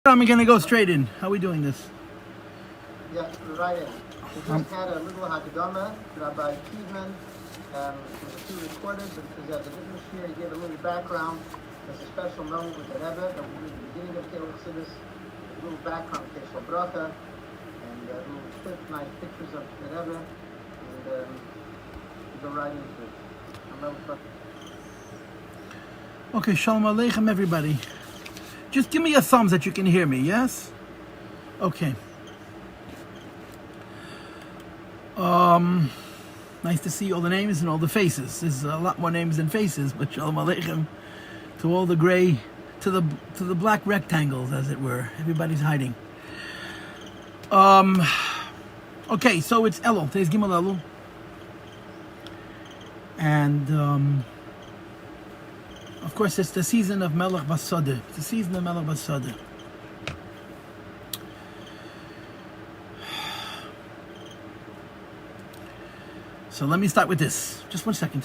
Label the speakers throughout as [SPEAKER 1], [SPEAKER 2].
[SPEAKER 1] I'm going to go straight in. How are we doing this?
[SPEAKER 2] Yeah, right in. We just had a little Haggadah, Rabbi Kiedman. It was a few recorded, but because he has a different here, he gave a little background. There's a special moment with the Rebbe that we did at the beginning of Kelul Chassidus, a little background, Kesel Bracha, and little quick, nice pictures of the Rebbe, and we go right into it.
[SPEAKER 1] Okay, Shalom Aleichem, everybody. Just give me a thumbs that you can hear me, yes? Okay. Nice to see all the names and all the faces. There's a lot more names than faces, but Shalom Aleichem to all the gray, to the black rectangles, as it were. Everybody's hiding. Okay, so it's Elul. Today's Gimel Elul. And of course, it's the season of Melech Basadeh. It's the season of Melech Basadeh. So let me start with this. Just one second.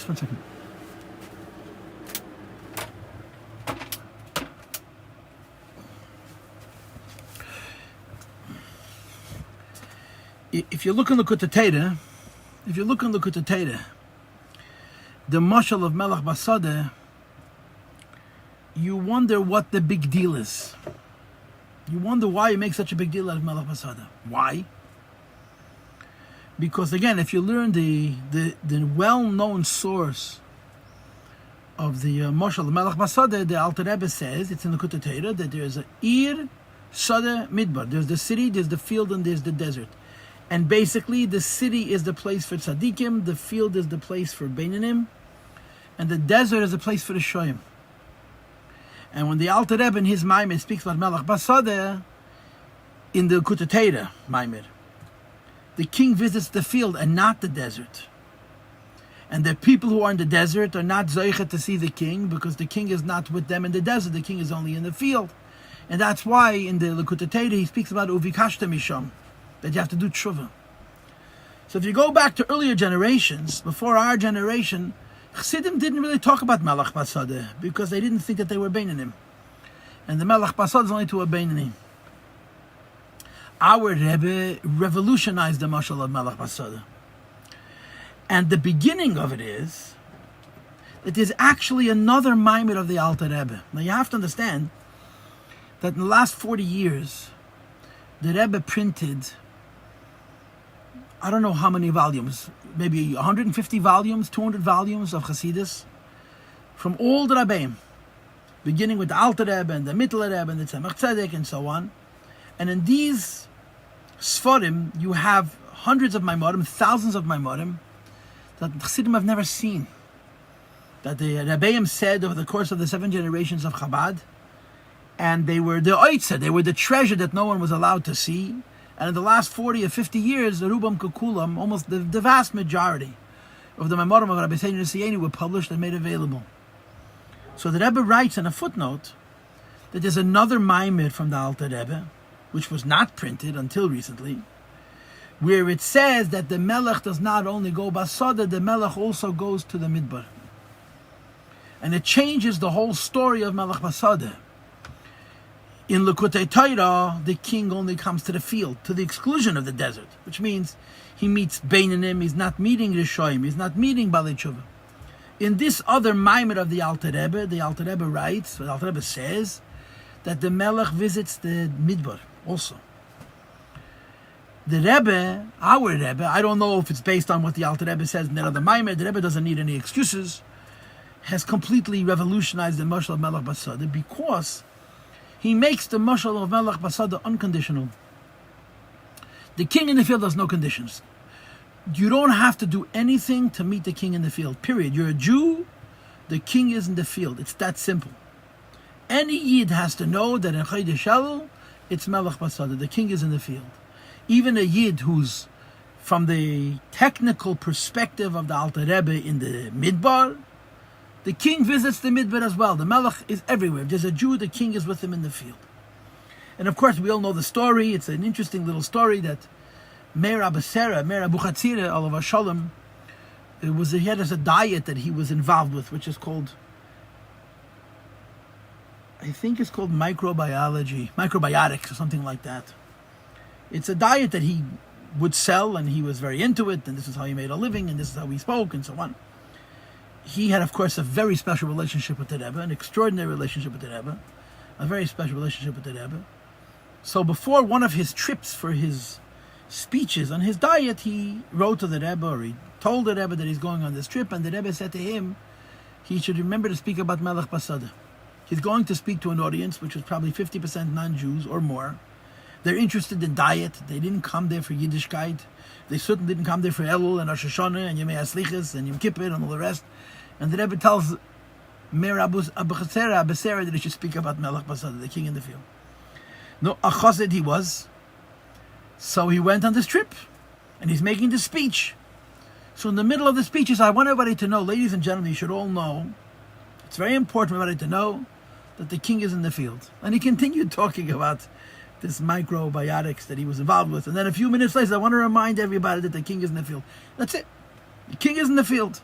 [SPEAKER 1] If you look in Likutei Torah, the Mashal of Melech Basadeh, you wonder what the big deal is. You wonder why you make such a big deal out of Melech Basadeh. Why? Because again, if you learn the well-known source of the Mashal of Melech Basadeh, the Alter Rebbe says, it's in the Likutei Torah, that there's a Ir, Sadeh, Midbar. There's the city, there's the field, and there's the desert. And basically, the city is the place for tzaddikim, the field is the place for beinanim, and the desert is the place for the shoyim. And when the Alter Rebbe in his Maimed speaks about Melech Basadeh, in the Likutei Torah Maimed, the king visits the field and not the desert. And the people who are in the desert are not zoichet to see the king, because the king is not with them in the desert, the king is only in the field. And that's why in the Likutei Torah he speaks about uvikashta misham, that you have to do tshuva. So if you go back to earlier generations, before our generation, Chassidim didn't really talk about Melech Basadeh because they didn't think that they were beinanim. And the Melech Basadeh is only to a beinanim. Our Rebbe revolutionized the Mashal of Melech Basadeh. And the beginning of it is that there's actually another Maimed of the Alter Rebbe. Now you have to understand that in the last 40 years, the Rebbe printed, I don't know how many volumes, maybe 150 volumes, 200 volumes of Chassidus from all the Rebbeim, beginning with the Alter Rebbe and the Mittel Rebbe and the Tzemach Tzedek and so on. And in these Sforim, you have hundreds of Maimorim, thousands of Maimorim that Chassidim have never seen. That the Rebbeim said over the course of the 7 generations of Chabad, and they were the oitza, they were the treasure that no one was allowed to see. And in the last 40 or 50 years, the Rubam Kukulam, almost the vast majority of the Maimorim of Rabbi Seinu Siyeni were published and made available. So the Rebbe writes in a footnote that there's another Maimed from the Alter Rebbe, which was not printed until recently, where it says that the Melech does not only go Basadeh, the Melech also goes to the Midbar. And it changes the whole story of Melech Basadeh. In Likutei Torah, the king only comes to the field, to the exclusion of the desert, which means he meets beinanim, he's not meeting Rishoyim, he's not meeting Balei Tshuva. In this other Maimed of the Alter Rebbe writes, the Alter Rebbe says, that the Melech visits the Midbar also. The Rebbe, our Rebbe, I don't know if it's based on what the Alter Rebbe says in that other Maimed, the Rebbe doesn't need any excuses, has completely revolutionized the Mashal of Melech Basadeh because he makes the Mashal of Melech Basadeh unconditional. The king in the field has no conditions. You don't have to do anything to meet the king in the field, period. You're a Jew, the king is in the field. It's that simple. Any Yid has to know that in Chodesh Elul, it's Melech Basadeh, the king is in the field. Even a Yid who's, from the technical perspective of the Alter Rebbe in the Midbar, the king visits the Midbar as well. The Melech is everywhere. If there's a Jew, the king is with him in the field. And of course, we all know the story. It's an interesting little story that Meir Abasera, Meir Abuchatzira, Olav Shalom, he had a diet that he was involved with, which is called I think it's called microbiotics or something like that. It's a diet that he would sell, and he was very into it, and this is how he made a living, and this is how he spoke, and so on. He had, of course, a very special relationship with the Rebbe, an extraordinary relationship with the Rebbe, a very special relationship with the Rebbe. So before one of his trips for his speeches on his diet, he wrote to the Rebbe, or he told the Rebbe that he's going on this trip, and the Rebbe said to him, he should remember to speak about Melech Basada. He's going to speak to an audience which is probably 50% non-Jews or more. They're interested in diet. They didn't come there for Yiddishkeit. They certainly didn't come there for Elul and Rosh Hashanah and Yemei HaSlichas and Yom Kippur and all the rest. And the Rebbe tells Meir Abu Chesera that he should speak about Melech Basada, the king in the field. No, a chassid he was. So he went on this trip, and he's making this speech. So in the middle of the speech, he said, I want everybody to know, ladies and gentlemen, you should all know, it's very important for everybody to know that the king is in the field. And he continued talking about this microbiotics that he was involved with. And then a few minutes later, I want to remind everybody that the king is in the field. That's it. The king is in the field.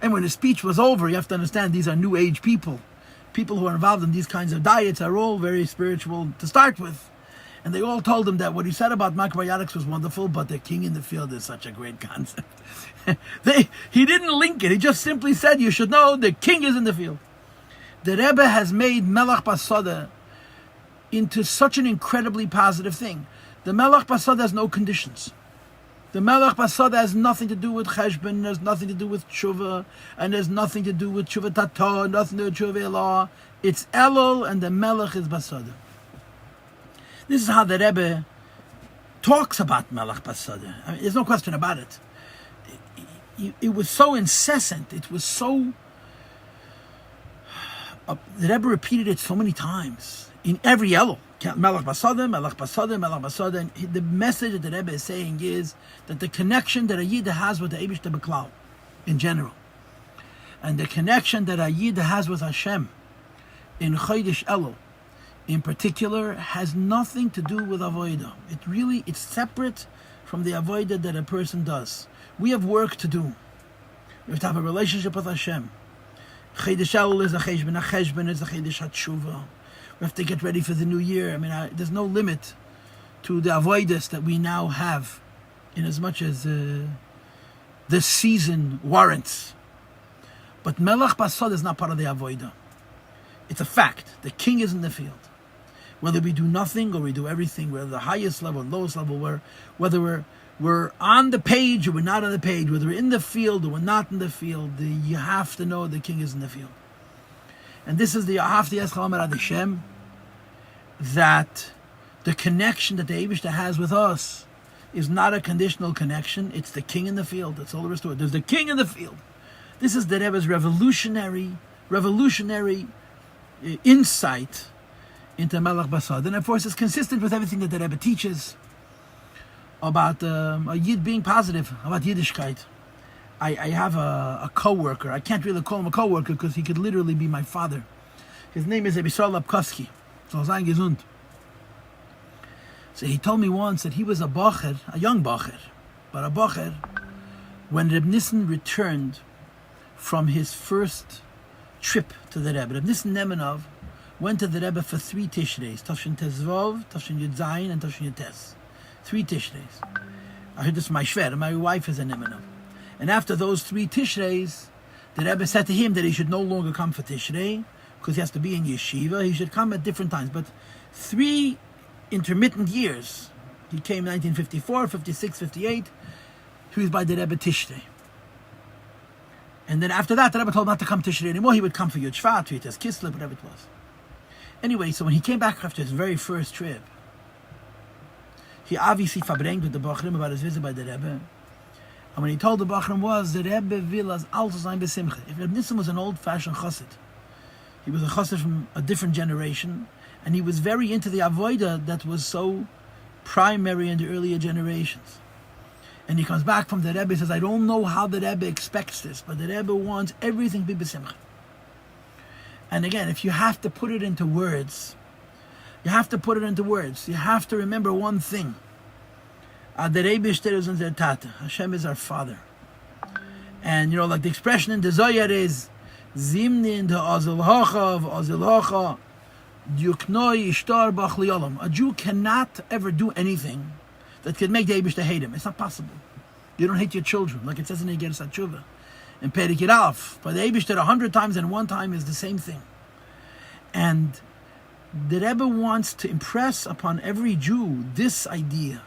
[SPEAKER 1] And when the speech was over, you have to understand these are new age people. People who are involved in these kinds of diets are all very spiritual to start with. And they all told him that what he said about microbiotics was wonderful, but the king in the field is such a great concept. He didn't link it. He just simply said, you should know the king is in the field. The Rebbe has made Melech Basada into such an incredibly positive thing. The Melech Basada has no conditions. The Melech Basada has nothing to do with Cheshbon, has nothing to do with Tshuva, and has nothing to do with Tshuva Tato, nothing to do with Tshuva Elah. It's Elul, and the Melech is Basada. This is how the Rebbe talks about Melech Basada. I mean, there's no question about it. It was so incessant. It was so... the Rebbe repeated it so many times in every Elul. Melech Basada, Melech Basada, Melech Basada. And the message that the Rebbe is saying is that the connection that a Yid has with the Eibishter B'Klal in general, and the connection that a Yid has with Hashem in Chodesh Elul in particular has nothing to do with Avodah. It's separate from the Avodah that a person does. We have work to do. We have to have a relationship with Hashem. Chodesh Elul is a Cheshbon. A Cheshbon is a Chodesh HaTshuva. We have to get ready for the new year. I mean, there's no limit to the avodas that we now have, in as much as this season warrants. But Melech Basad is not part of the avodah. It's a fact. The king is in the field. Whether we do nothing or we do everything, whether the highest level, lowest level, whether we're on the page or we're not on the page, whether we're in the field or we're not in the field, you have to know the king is in the field. And this is the Ahavti Eschal Ad Hashem, that the connection that the Eibishter has with us is not a conditional connection. It's the king in the field. That's all there is to it. There's the king in the field. This is the Rebbe's revolutionary insight into Melech Basad. And of course, it's consistent with everything that the Rebbe teaches about a Yid being positive, about Yiddishkeit. I have a co-worker. I can't really call him a co-worker because he could literally be my father. His name is Ebisol Lapkowski. So sein gesund. So he told me once that he was a bocher, a young bocher, but a bocher, when Reb Nissen returned from his first trip to the Rebbe. Reb Nissen Nemenov went to the Rebbe for 3 Tishreis, Tafshin Tezvov, Tafshin Yud Zayin, and Tafshin Yud Tes. 3 Tishreis. I heard this from my shver, my wife is a Nemenov. And after those 3 Tishreis, the Rebbe said to him that he should no longer come for Tishrei, because he has to be in yeshiva. He should come at different times. But 3 intermittent years, he came 1954, 56, 58, he was by the Rebbe Tishrei. And then after that, the Rebbe told him not to come Tishrei anymore. He would come for Yud Shvat, Yud Tes Kislev, whatever it was. Anyway, so when he came back after his very first trip, he obviously verbrengt with the Bachrim about his visit by the Rebbe. And when he told the Bachrim was, the Rebbe will as also sein besimcha. If Reb Nissen was an old-fashioned chassid, he was a chassid from a different generation, and he was very into the avodah that was so primary in the earlier generations. And he comes back from the Rebbe and says, I don't know how the Rebbe expects this, but the Rebbe wants everything to be besimcha. And again, if you have to put it into words, you have to remember one thing. Hashem is our Father. And like the expression in the Zohar is Zimnin de Azil Hocha of Azil Hocha A Jew cannot ever do anything that can make the Eibush to hate him. It's not possible. You don't hate your children, like it says in the Igeres HaTshuva. And Perikid Aleph, but the Eibush did 100 times and one time is the same thing. And the Rebbe wants to impress upon every Jew this idea.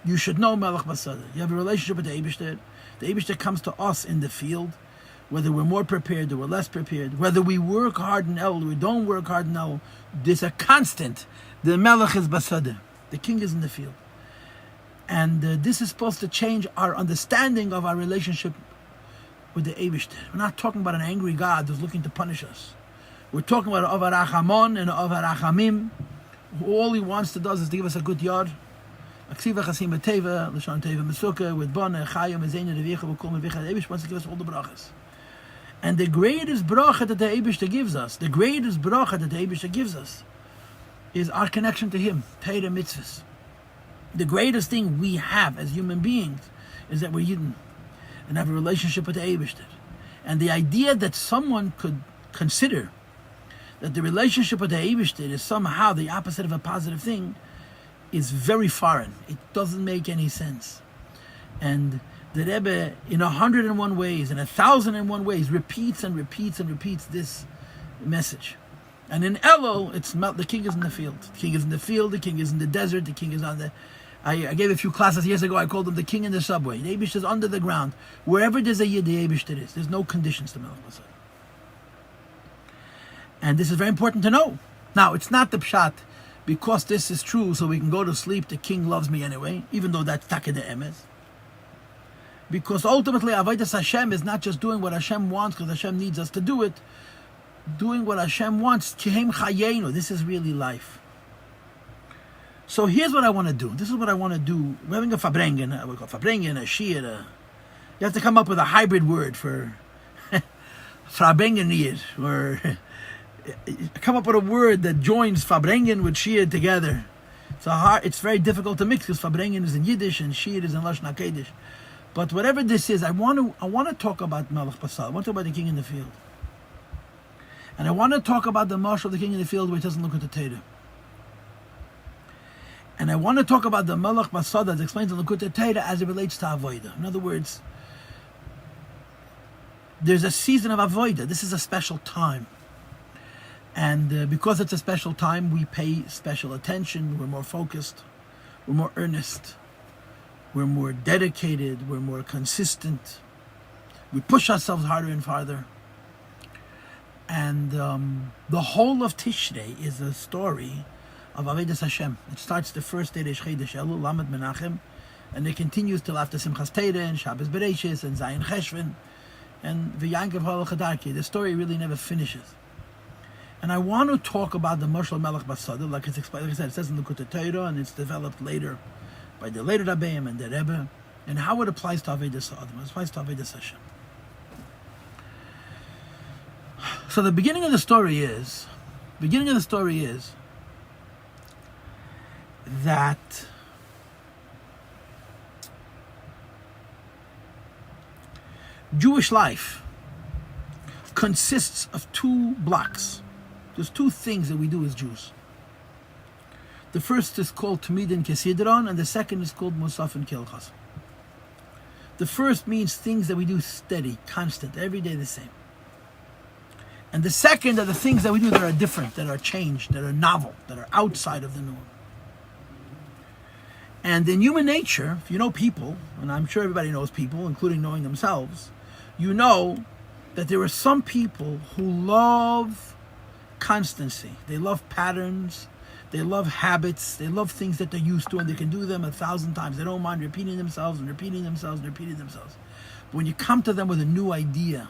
[SPEAKER 1] You should know Melech Basada. You have a relationship with the Eibush. The Eibush comes to us in the field, whether we're more prepared or we're less prepared, whether we work hard in Elul or we don't work hard in Elul, there's a constant. The Melech is Basada. The king is in the field. And this is supposed to change our understanding of our relationship with the Eibush. We're not talking about an angry God who's looking to punish us. We're talking about Av HaRachamon and Av HaRachamim, who all he wants to do is to give us a good yard. Aksiva Chasim B'Teva, L'Shan Teva Mesuka, with Bona, Chayim, Ezena, Revicha, V'Kol Mevicha. The Eibush wants to give us all the brachas. And the greatest bracha that the Eibush gives us, is our connection to him, Torah mitzvahs. The greatest thing we have as human beings is that we're Yidden and have a relationship with the Eibush. And the idea that someone could consider that the relationship with the Eibush is somehow the opposite of a positive thing is very foreign. It doesn't make any sense. And the Rebbe, in 101 ways, in 1,001 ways, repeats and repeats and repeats this message. And in Elul, it's the king is in the field. The king is in the field, the king is in the desert, the king is on the... I gave a few classes years ago, I called him the king in the subway. The Eibush is under the ground. Wherever there's a Yid, the Eibush is. There's no conditions to Melech Basada. And this is very important to know. Now, it's not the pshat, because this is true, so we can go to sleep, the king loves me anyway, even though that's Takeh de Emes. Because ultimately, Avodas Hashem is not just doing what Hashem wants, because Hashem needs us to do it. Doing what Hashem wants, Kehem Chayenu, this is really life. So here's what I want to do. This is what I want to do. We're having a Fabrengen, a Shir. You have to come up with a hybrid word for Fabrengen, or come up with a word that joins Fabrengen with Shir together. It's very difficult to mix, because Fabrengen is in Yiddish and Shir is in Lashon HaKodesh. But whatever this is, I want to talk about Melech Basada. I want to talk about the king in the field. And I want to talk about the Mashal of the king in the field, which doesn't look at the Torah. And I want to talk about the Melech Basada that explains the Likutei Torah as it relates to Avodah. In other words, there's a season of Avodah. This is a special time. And because it's a special time, we pay special attention. We're more focused. We're more earnest. We're more dedicated. We're more consistent. We push ourselves harder and farther. And the whole of Tishrei is a story of Avodas Hashem. It starts the first day of Chodesh Elul, Lamed Menachem, and it continues till after Simchas Torah and Shabbos Bereishis and Zayin Cheshvan and V'Yankev Ha'ol Chadarki. The story really never finishes. And I want to talk about the Mashal Melech Basada, like I said, it says in the Likutei Torah, and it's developed later by the later Rabbeim and the Rebbe, and how it applies to Avodas Adam, it applies to Avodas Hashem. So the beginning of the story is that Jewish life consists of two blocks. There's two things that we do as Jews. The first is called Tamidin Kesidron, and the second is called Musaf and Kilchas. The first means things that we do steady, constant, every day the same. And the second are the things that we do that are different, that are changed, that are novel, that are outside of the norm. And in human nature, if you know people, and I'm sure everybody knows people, including knowing themselves, you know that there are some people who love constancy. They love patterns. They love habits. They love things that they're used to, and they can do them 1,000 times. They don't mind repeating themselves and repeating themselves and repeating themselves. But when you come to them with a new idea,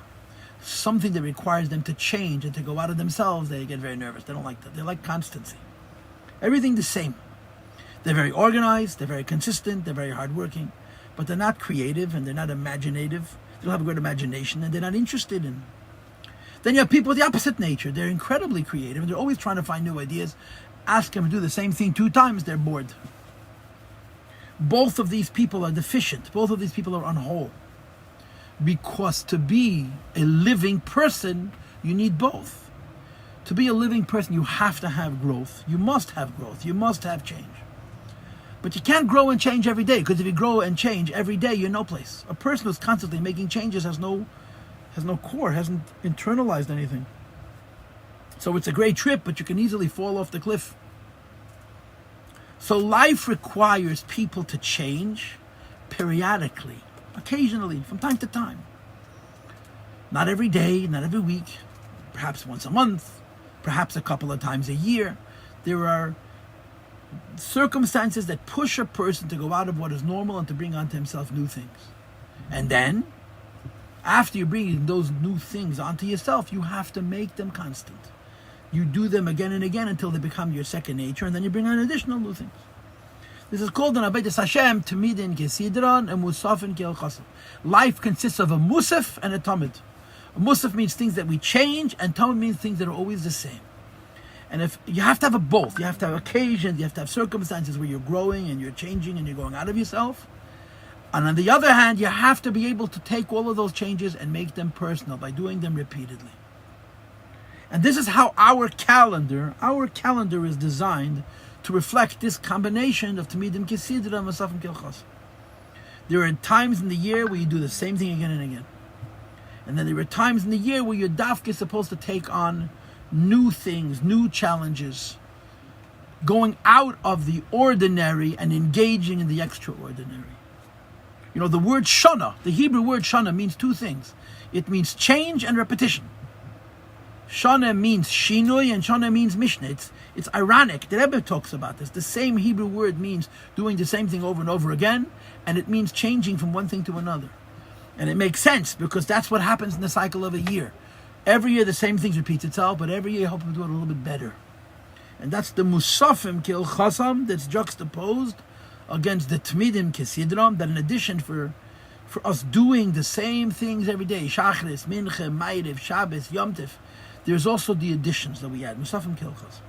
[SPEAKER 1] something that requires them to change and to go out of themselves, they get very nervous. They don't like that. They like constancy. Everything the same. They're very organized, they're very consistent, they're very hardworking, but they're not creative and they're not imaginative. They don't have a great imagination and they're not interested in. Then you have people with the opposite nature. They're incredibly creative and they're always trying to find new ideas. Ask them to do the same thing 2 times, they're bored. Both of these people are deficient. Both of these people are unwhole. Because to be a living person, you need both. To be a living person, you have to have growth. You must have growth. You must have change. But you can't grow and change every day, because if you grow and change every day, you're no place. A person who's constantly making changes has no core, hasn't internalized anything. So it's a great trip, but you can easily fall off the cliff. So life requires people to change periodically, occasionally, from time to time. Not every day, not every week, perhaps once a month, perhaps a couple of times a year. There are circumstances that push a person to go out of what is normal and to bring onto himself new things. And then, after you bring those new things onto yourself, you have to make them constant. You do them again and again until they become your second nature, and then you bring on additional new things. This is called in Avedis Hashem, Tamidin Kesidron, and Musafin Kel Chasam. Life consists of a Musaf and a Tamid. A Musaf means things that we change, and Tamid means things that are always the same. And if you have to have a both, you have to have occasions, you have to have circumstances where you're growing and you're changing and you're going out of yourself. And on the other hand, you have to be able to take all of those changes and make them personal by doing them repeatedly. And this is how our calendar is designed to reflect this combination of Tamidim Kesidra and Masafim Kilchas. There are times in the year where you do the same thing again and again. And then there are times in the year where your dafka is supposed to take on new things, new challenges, going out of the ordinary and engaging in the extraordinary. You know, the word shana, the Hebrew word shana, means two things. It means change and repetition. Shana means shinui and shana means mishnah. It's ironic. The Rebbe talks about this. The same Hebrew word means doing the same thing over and over again, and it means changing from one thing to another. And it makes sense, because that's what happens in the cycle of a year. Every year the same thing repeats itself, but every year you hope to do it a little bit better. And that's the Musafim Kil Chasam that's juxtaposed against the Tmidim Kesidram, that in addition for us doing the same things every day, Shachris, Mincha, Ma'ariv, Shabbos, Yom Tov, there's also the additions that we add, Musafim Kil Chasam.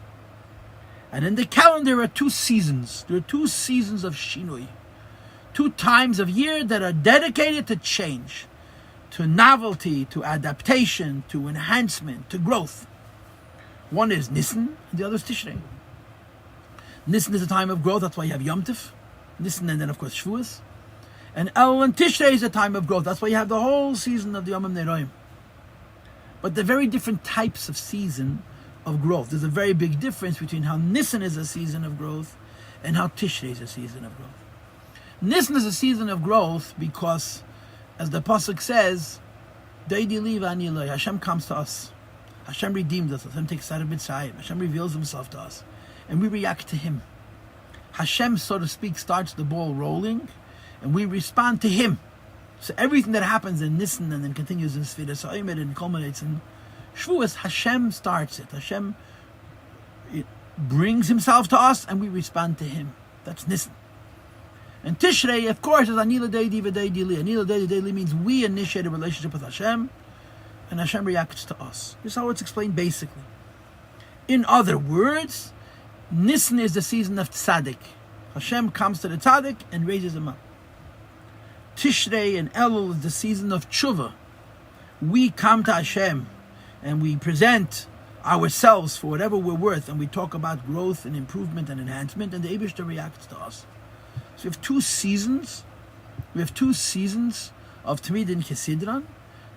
[SPEAKER 1] And in the calendar there are two seasons. There are two seasons of Shinui. Two times of year that are dedicated to change, to novelty, to adaptation, to enhancement, to growth. One is Nisan, and the other is Tishrei. Nisan is a time of growth, that's why you have Yom Tov. Nisan, and then of course Shavuos. And Elul and Tishrei is a time of growth, that's why you have the whole season of the Yomim Neroim. But they're very different types of season of growth. There's a very big difference between how Nisan is a season of growth and how Tishrei is a season of growth. Nisan is a season of growth because, as the Pasuk says, Hashem comes to us. Hashem redeemed us. Hashem takes us out of Mitzrayim. Hashem reveals himself to us. And we react to him. Hashem, so to speak, starts the ball rolling, and we respond to him. So everything that happens in Nisan and then continues in Sfiras HaOmer and culminates in Shavuos, Hashem starts it. Hashem brings himself to us, and we respond to him. That's Nisan. And Tishrei, of course, is Anila Deidi V'Dei Dili. Anila Deidi Dili means we initiate a relationship with Hashem, and Hashem reacts to us. This is how it's explained basically. In other words, Nisan is the season of Tzaddik. Hashem comes to the Tzaddik and raises him up. Tishrei and Elul is the season of Tshuva. We come to Hashem and we present ourselves for whatever we're worth, and we talk about growth and improvement and enhancement, and the Eibishter reacts to us. So we have two seasons. We have two seasons of Tamidin Kesidran.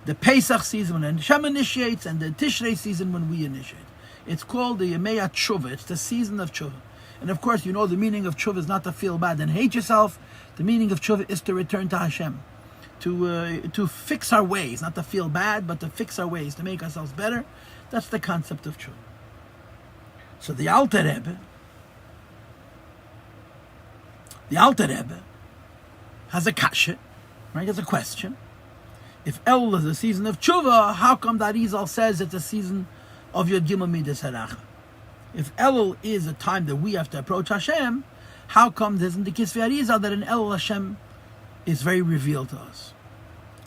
[SPEAKER 1] The Pesach season when Hashem initiates, and the Tishrei season when we initiate. It's called the Yemei Tshuva. It's the season of Tshuva. And of course, you know the meaning of Tshuva is not to feel bad and hate yourself. The meaning of Tshuva is to return to Hashem. To fix our ways, not to feel bad, but to fix our ways, to make ourselves better. That's the concept of Tshuva. So the Alter Rebbe has a kasha, right? Has a question. If Elul is a season of tshuva, how come that Arizal says it's a season of Yod Gimel Midas Haracha? If Elul is a time that we have to approach Hashem, how come there's in the Kisvei Arizal that in Elul Hashem is very revealed to us?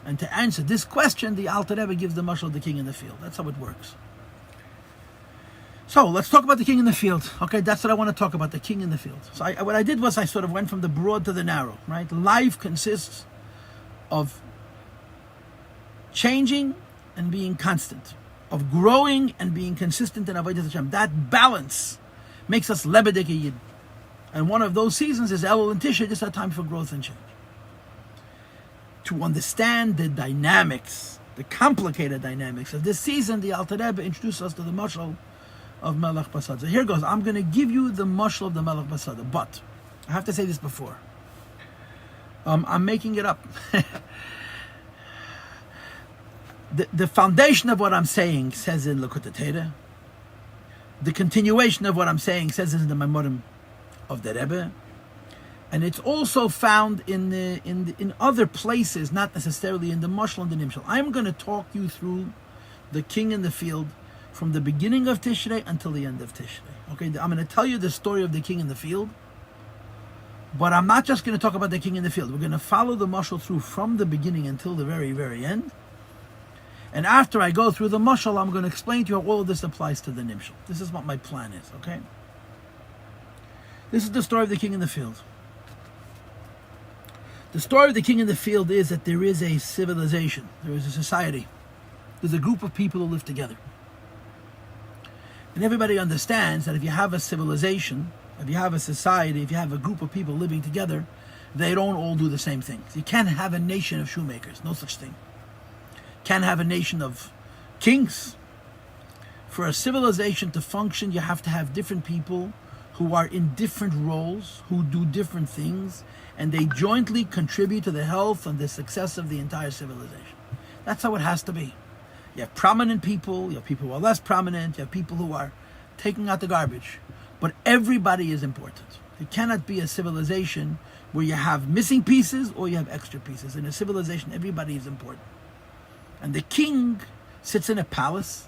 [SPEAKER 1] And to answer this question, the Alter Rebbe gives the Mashal, the king in the field. That's how it works. So let's talk about the king in the field. Okay, that's what I want to talk about, the king in the field. So what I did was I sort of went from the broad to the narrow, right? Life consists of changing and being constant. of growing and being consistent in Avodas Hashem. That balance makes us lebedek yid. And one of those seasons is Elul and Tishrei, just a time for growth and change. To understand the dynamics, the complicated dynamics of this season, the Alter Rebbe introduced us to the Mashal of Melech Basad. So here goes. I'm going to give you the Mashal of the Melech Basad, but I have to say this before. I'm making it up. The foundation of what I'm saying says in Likutei Torah. The continuation of what I'm saying says in the Memorim of the Rebbe, and it's also found in other places, not necessarily in the Mashal and the Nimshal. I'm going to talk you through the king in the field from the beginning of Tishrei until the end of Tishrei. Okay, I'm going to tell you the story of the king in the field, but I'm not just going to talk about the king in the field. We're going to follow the Mashal through from the beginning until the very, very end. And after I go through the Mashal, I'm going to explain to you how all of this applies to the Nimshal. This is what my plan is, okay? This is the story of the king in the field. The story of the king in the field is that there is a civilization, there is a society, there's a group of people who live together. And everybody understands that if you have a civilization, if you have a society, if you have a group of people living together, they don't all do the same things. You can't have a nation of shoemakers, no such thing. Can't have a nation of kings. For a civilization to function, you have to have different people who are in different roles, who do different things, and they jointly contribute to the health and the success of the entire civilization. That's how it has to be. You have prominent people, you have people who are less prominent, you have people who are taking out the garbage, but everybody is important. It cannot be a civilization where you have missing pieces or you have extra pieces. In a civilization, everybody is important. And the king sits in a palace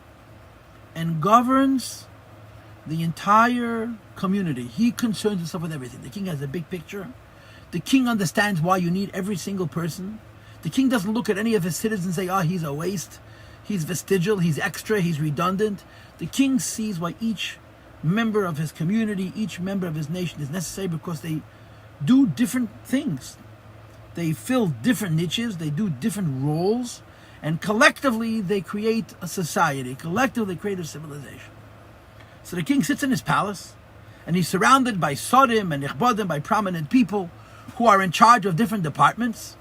[SPEAKER 1] and governs the entire community. He concerns himself with everything. The king has a big picture. The king understands why you need every single person. The king doesn't look at any of his citizens and say, he's a waste, he's vestigial, he's extra, he's redundant. The king sees why each member of his community, each member of his nation is necessary, because they do different things. They fill different niches, they do different roles, and collectively they create a society. Collectively they create a civilization. So the king sits in his palace, and he's surrounded by sodim and ichbodim, by prominent people who are in charge of different departments.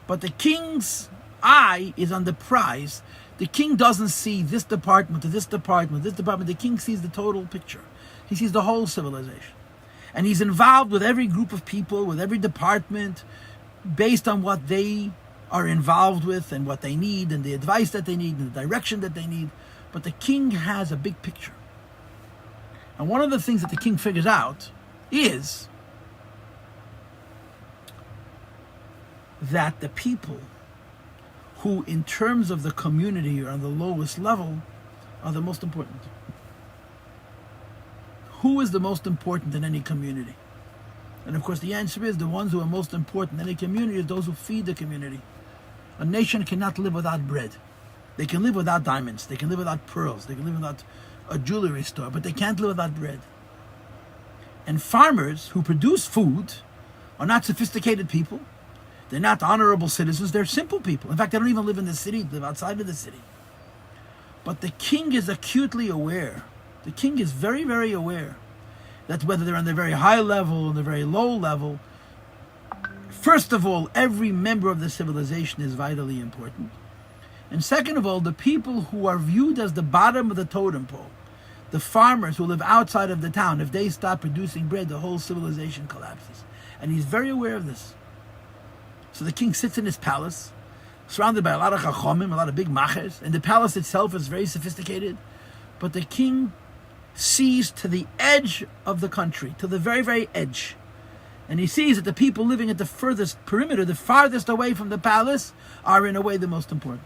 [SPEAKER 1] But the king's eye is on the prize. The king doesn't see this department to this department, this department. The king sees the total picture. He sees the whole civilization. And he's involved with every group of people, with every department, based on what they are involved with and what they need and the advice that they need and the direction that they need. But the king has a big picture. And one of the things that the king figures out is that the people who, in terms of the community, are on the lowest level, are the most important. Who is the most important in any community? And of course the answer is the ones who are most important in any community are those who feed the community. A nation cannot live without bread. They can live without diamonds, they can live without pearls, they can live without a jewelry store, but they can't live without bread. And farmers who produce food are not sophisticated people. They're not honorable citizens, they're simple people. In fact, they don't even live in the city, they live outside of the city. But the king is acutely aware, the king is very, very aware that whether they're on the very high level or the very low level, first of all, every member of the civilization is vitally important. And second of all, the people who are viewed as the bottom of the totem pole, the farmers who live outside of the town, if they stop producing bread, the whole civilization collapses. And he's very aware of this. So the king sits in his palace, surrounded by a lot of chachomim, a lot of big machers, and the palace itself is very sophisticated. But the king sees to the edge of the country, to the very, very edge. And he sees that the people living at the furthest perimeter, the farthest away from the palace, are in a way the most important.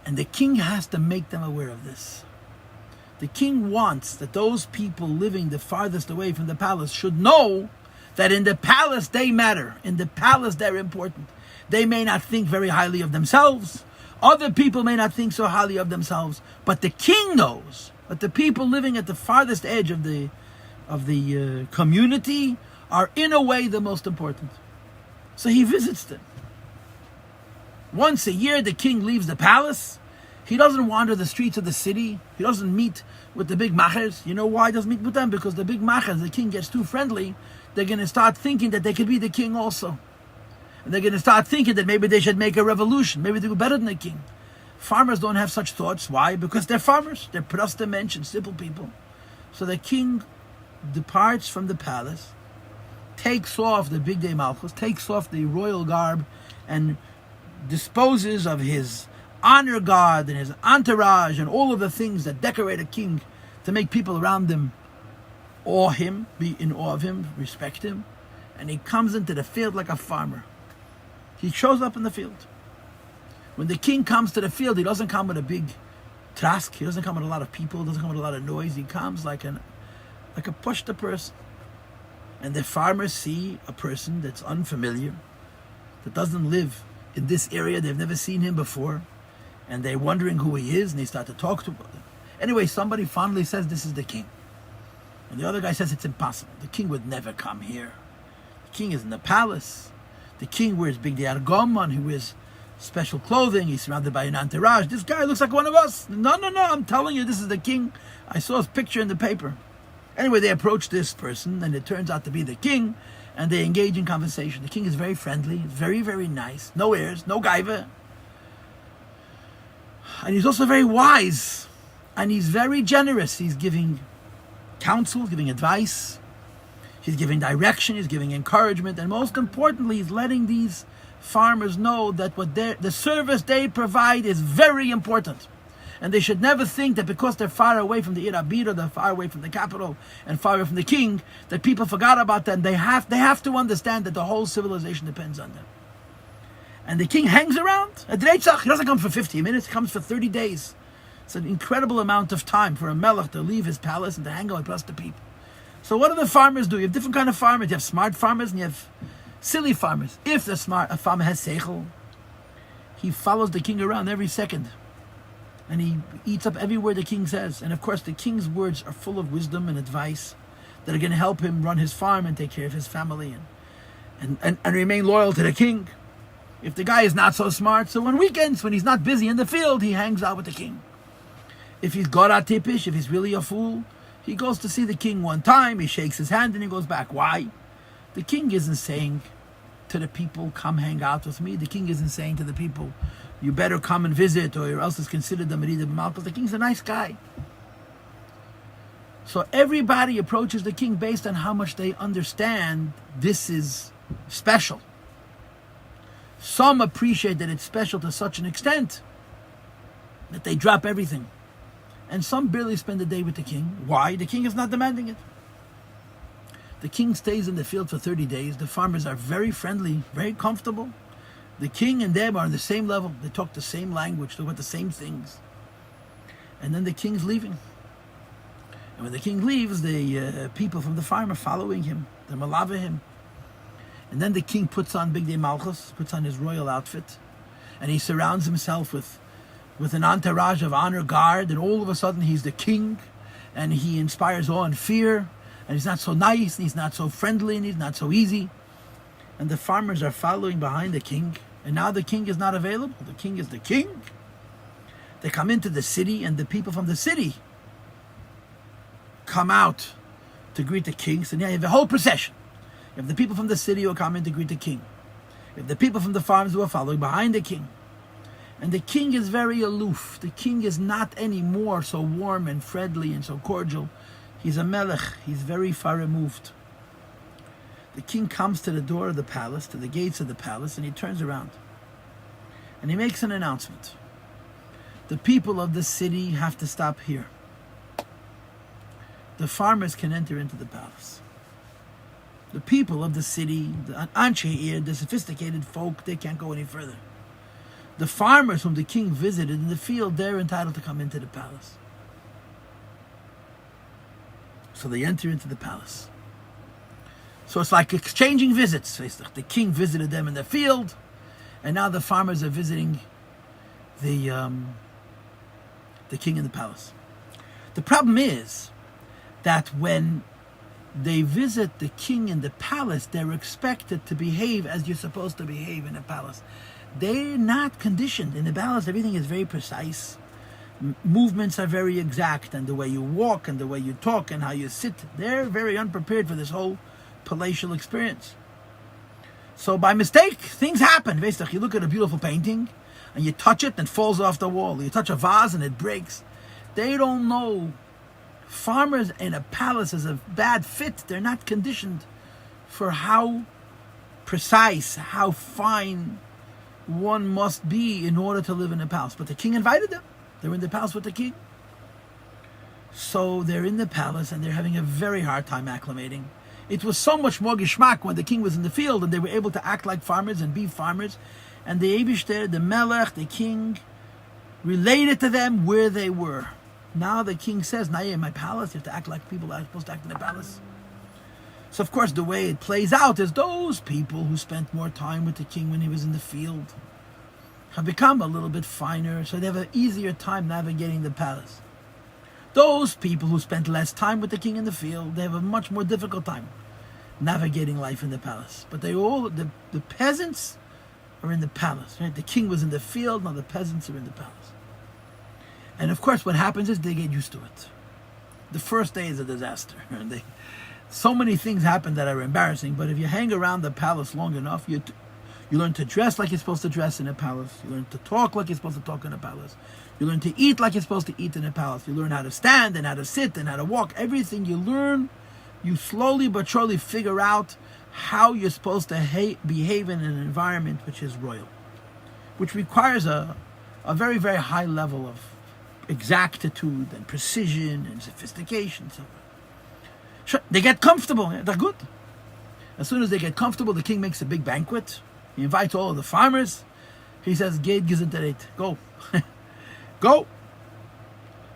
[SPEAKER 1] And the king has to make them aware of this. The king wants that those people living the farthest away from the palace should know that in the palace they matter. In the palace they're important. They may not think very highly of themselves. Other people may not think so highly of themselves. But the king knows that the people living at the farthest edge of the community are in a way the most important. So he visits them. Once a year the king leaves the palace He doesn't wander the streets of the city. He doesn't meet with the big machers. You know why he doesn't meet with them? Because the big machers, the king gets too friendly, they're going to start thinking that they could be the king also. And they're going to start thinking that maybe they should make a revolution. Maybe they do better than the king. Farmers don't have such thoughts. Why? Because they're farmers. They're plus dimension, simple people. So the king departs from the palace, takes off the big day malchus, takes off the royal garb, and disposes of his honor guard and his entourage and all of the things that decorate a king to make people around him awe him, be in awe of him, respect him. And he comes into the field like a farmer. He shows up in the field. When the king comes to the field, he doesn't come with a big trask. He doesn't come with a lot of people. He doesn't come with a lot of noise. He comes like a pushta person. And the farmers see a person that's unfamiliar, that doesn't live in this area. They've never seen him before. And they're wondering who he is, and they start to talk to him. Anyway, somebody fondly says, this is the king. And the other guy says, it's impossible. The king would never come here. The king is in the palace. The king wears big argomon. He wears special clothing. He's surrounded by an entourage. This guy looks like one of us. No, I'm telling you, this is the king. I saw his picture in the paper. Anyway, they approach this person, and it turns out to be the king, and they engage in conversation. The king is very friendly, very, very nice. No airs, no gaiva. And he's also very wise, and he's very generous. He's giving counsel, giving advice. He's giving direction, he's giving encouragement, and most importantly, he's letting these farmers know that the service they provide is very important. And they should never think that because they're far away from the Irabira, they're far away from the capital, and far away from the king, that people forgot about them. They have to understand that the whole civilization depends on them. And the king hangs around. He doesn't come for 15 minutes, he comes for 30 days. It's an incredible amount of time for a melech to leave his palace and to hang out with the people. So what do the farmers do? You have different kind of farmers. You have smart farmers and you have silly farmers. If a farmer has seichel, he follows the king around every second. And he eats up every word the king says. And of course the king's words are full of wisdom and advice that are going to help him run his farm and take care of his family and remain loyal to the king. If the guy is not so smart, so on weekends, when he's not busy in the field, he hangs out with the king. If he's gora tipish, if he's really a fool, he goes to see the king one time, he shakes his hand and he goes back. Why? The king isn't saying to the people, come hang out with me. The king isn't saying to the people, you better come and visit or else it's considered the Merida B'Malchus. The king's a nice guy. So everybody approaches the king based on how much they understand this is special. Some appreciate that it's special to such an extent that they drop everything. And some barely spend a day with the king. Why? The king is not demanding it. The king stays in the field for 30 days. The farmers are very friendly, very comfortable. The king and them are on the same level. They talk the same language, talk about the same things. And then the king's leaving. And when the king leaves, the people from the farm are following him. They're malava him. And then the king puts on Big Day Malchus, puts on his royal outfit, and he surrounds himself with an entourage of honor guard, and all of a sudden he's the king, and he inspires awe and fear, and he's not so nice, and he's not so friendly, and he's not so easy. And the farmers are following behind the king, and now the king is not available. The king is the king. They come into the city, and the people from the city come out to greet the king. So now you have a whole procession. You have the people from the city who are coming to greet the king. You have the people from the farms who are following behind the king. And the king is very aloof. The king is not anymore so warm and friendly and so cordial. He's a melech. He's very far removed. The king comes to the door of the palace, to the gates of the palace, and he turns around. And he makes an announcement. The people of the city have to stop here. The farmers can enter into the palace. The people of the city, the Ansheir, the sophisticated folk, they can't go any further. The farmers whom the king visited in the field, they're entitled to come into the palace. So they enter into the palace. So it's like exchanging visits. The king visited them in the field, and now the farmers are visiting the king in the palace. The problem is that when they visit the king in the palace, they're expected to behave as you're supposed to behave in a palace. They're not conditioned. In the palace, everything is very precise. movements are very exact, and the way you walk and the way you talk and how you sit, they're very unprepared for this whole palatial experience. So by mistake, things happen. You look at a beautiful painting and you touch it and it falls off the wall. You touch a vase and it breaks. They don't know. Farmers in a palace is a bad fit. They're not conditioned for how precise, how fine one must be in order to live in a palace. But the king invited them. They're in the palace with the king. So they're in the palace and they're having a very hard time acclimating. It was so much more geschmack when the king was in the field and they were able to act like farmers and be farmers. And the Eibishter, the Melech, the king, related to them where they were. Now the king says, now you're in my palace, you have to act like people that are supposed to act in the palace. So of course the way it plays out is those people who spent more time with the king when he was in the field have become a little bit finer, so they have an easier time navigating the palace. Those people who spent less time with the king in the field, they have a much more difficult time navigating life in the palace. But they all, the peasants are in the palace, right? The king was in the field, now the peasants are in the palace. And of course what happens is they get used to it. The first day is a disaster. So many things happen that are embarrassing, but if you hang around the palace long enough, you learn to dress like you're supposed to dress in a palace. You learn to talk like you're supposed to talk in a palace. You learn to eat like you're supposed to eat in a palace. You learn how to stand and how to sit and how to walk. Everything you learn, you slowly but surely figure out how you're supposed to behave in an environment which is royal, which requires a very, very high level of exactitude and precision and sophistication. So sure, they get comfortable. They're good. As soon as they get comfortable, the king makes a big banquet. He invites all of the farmers. He says, "Geht gesundheit, go, go.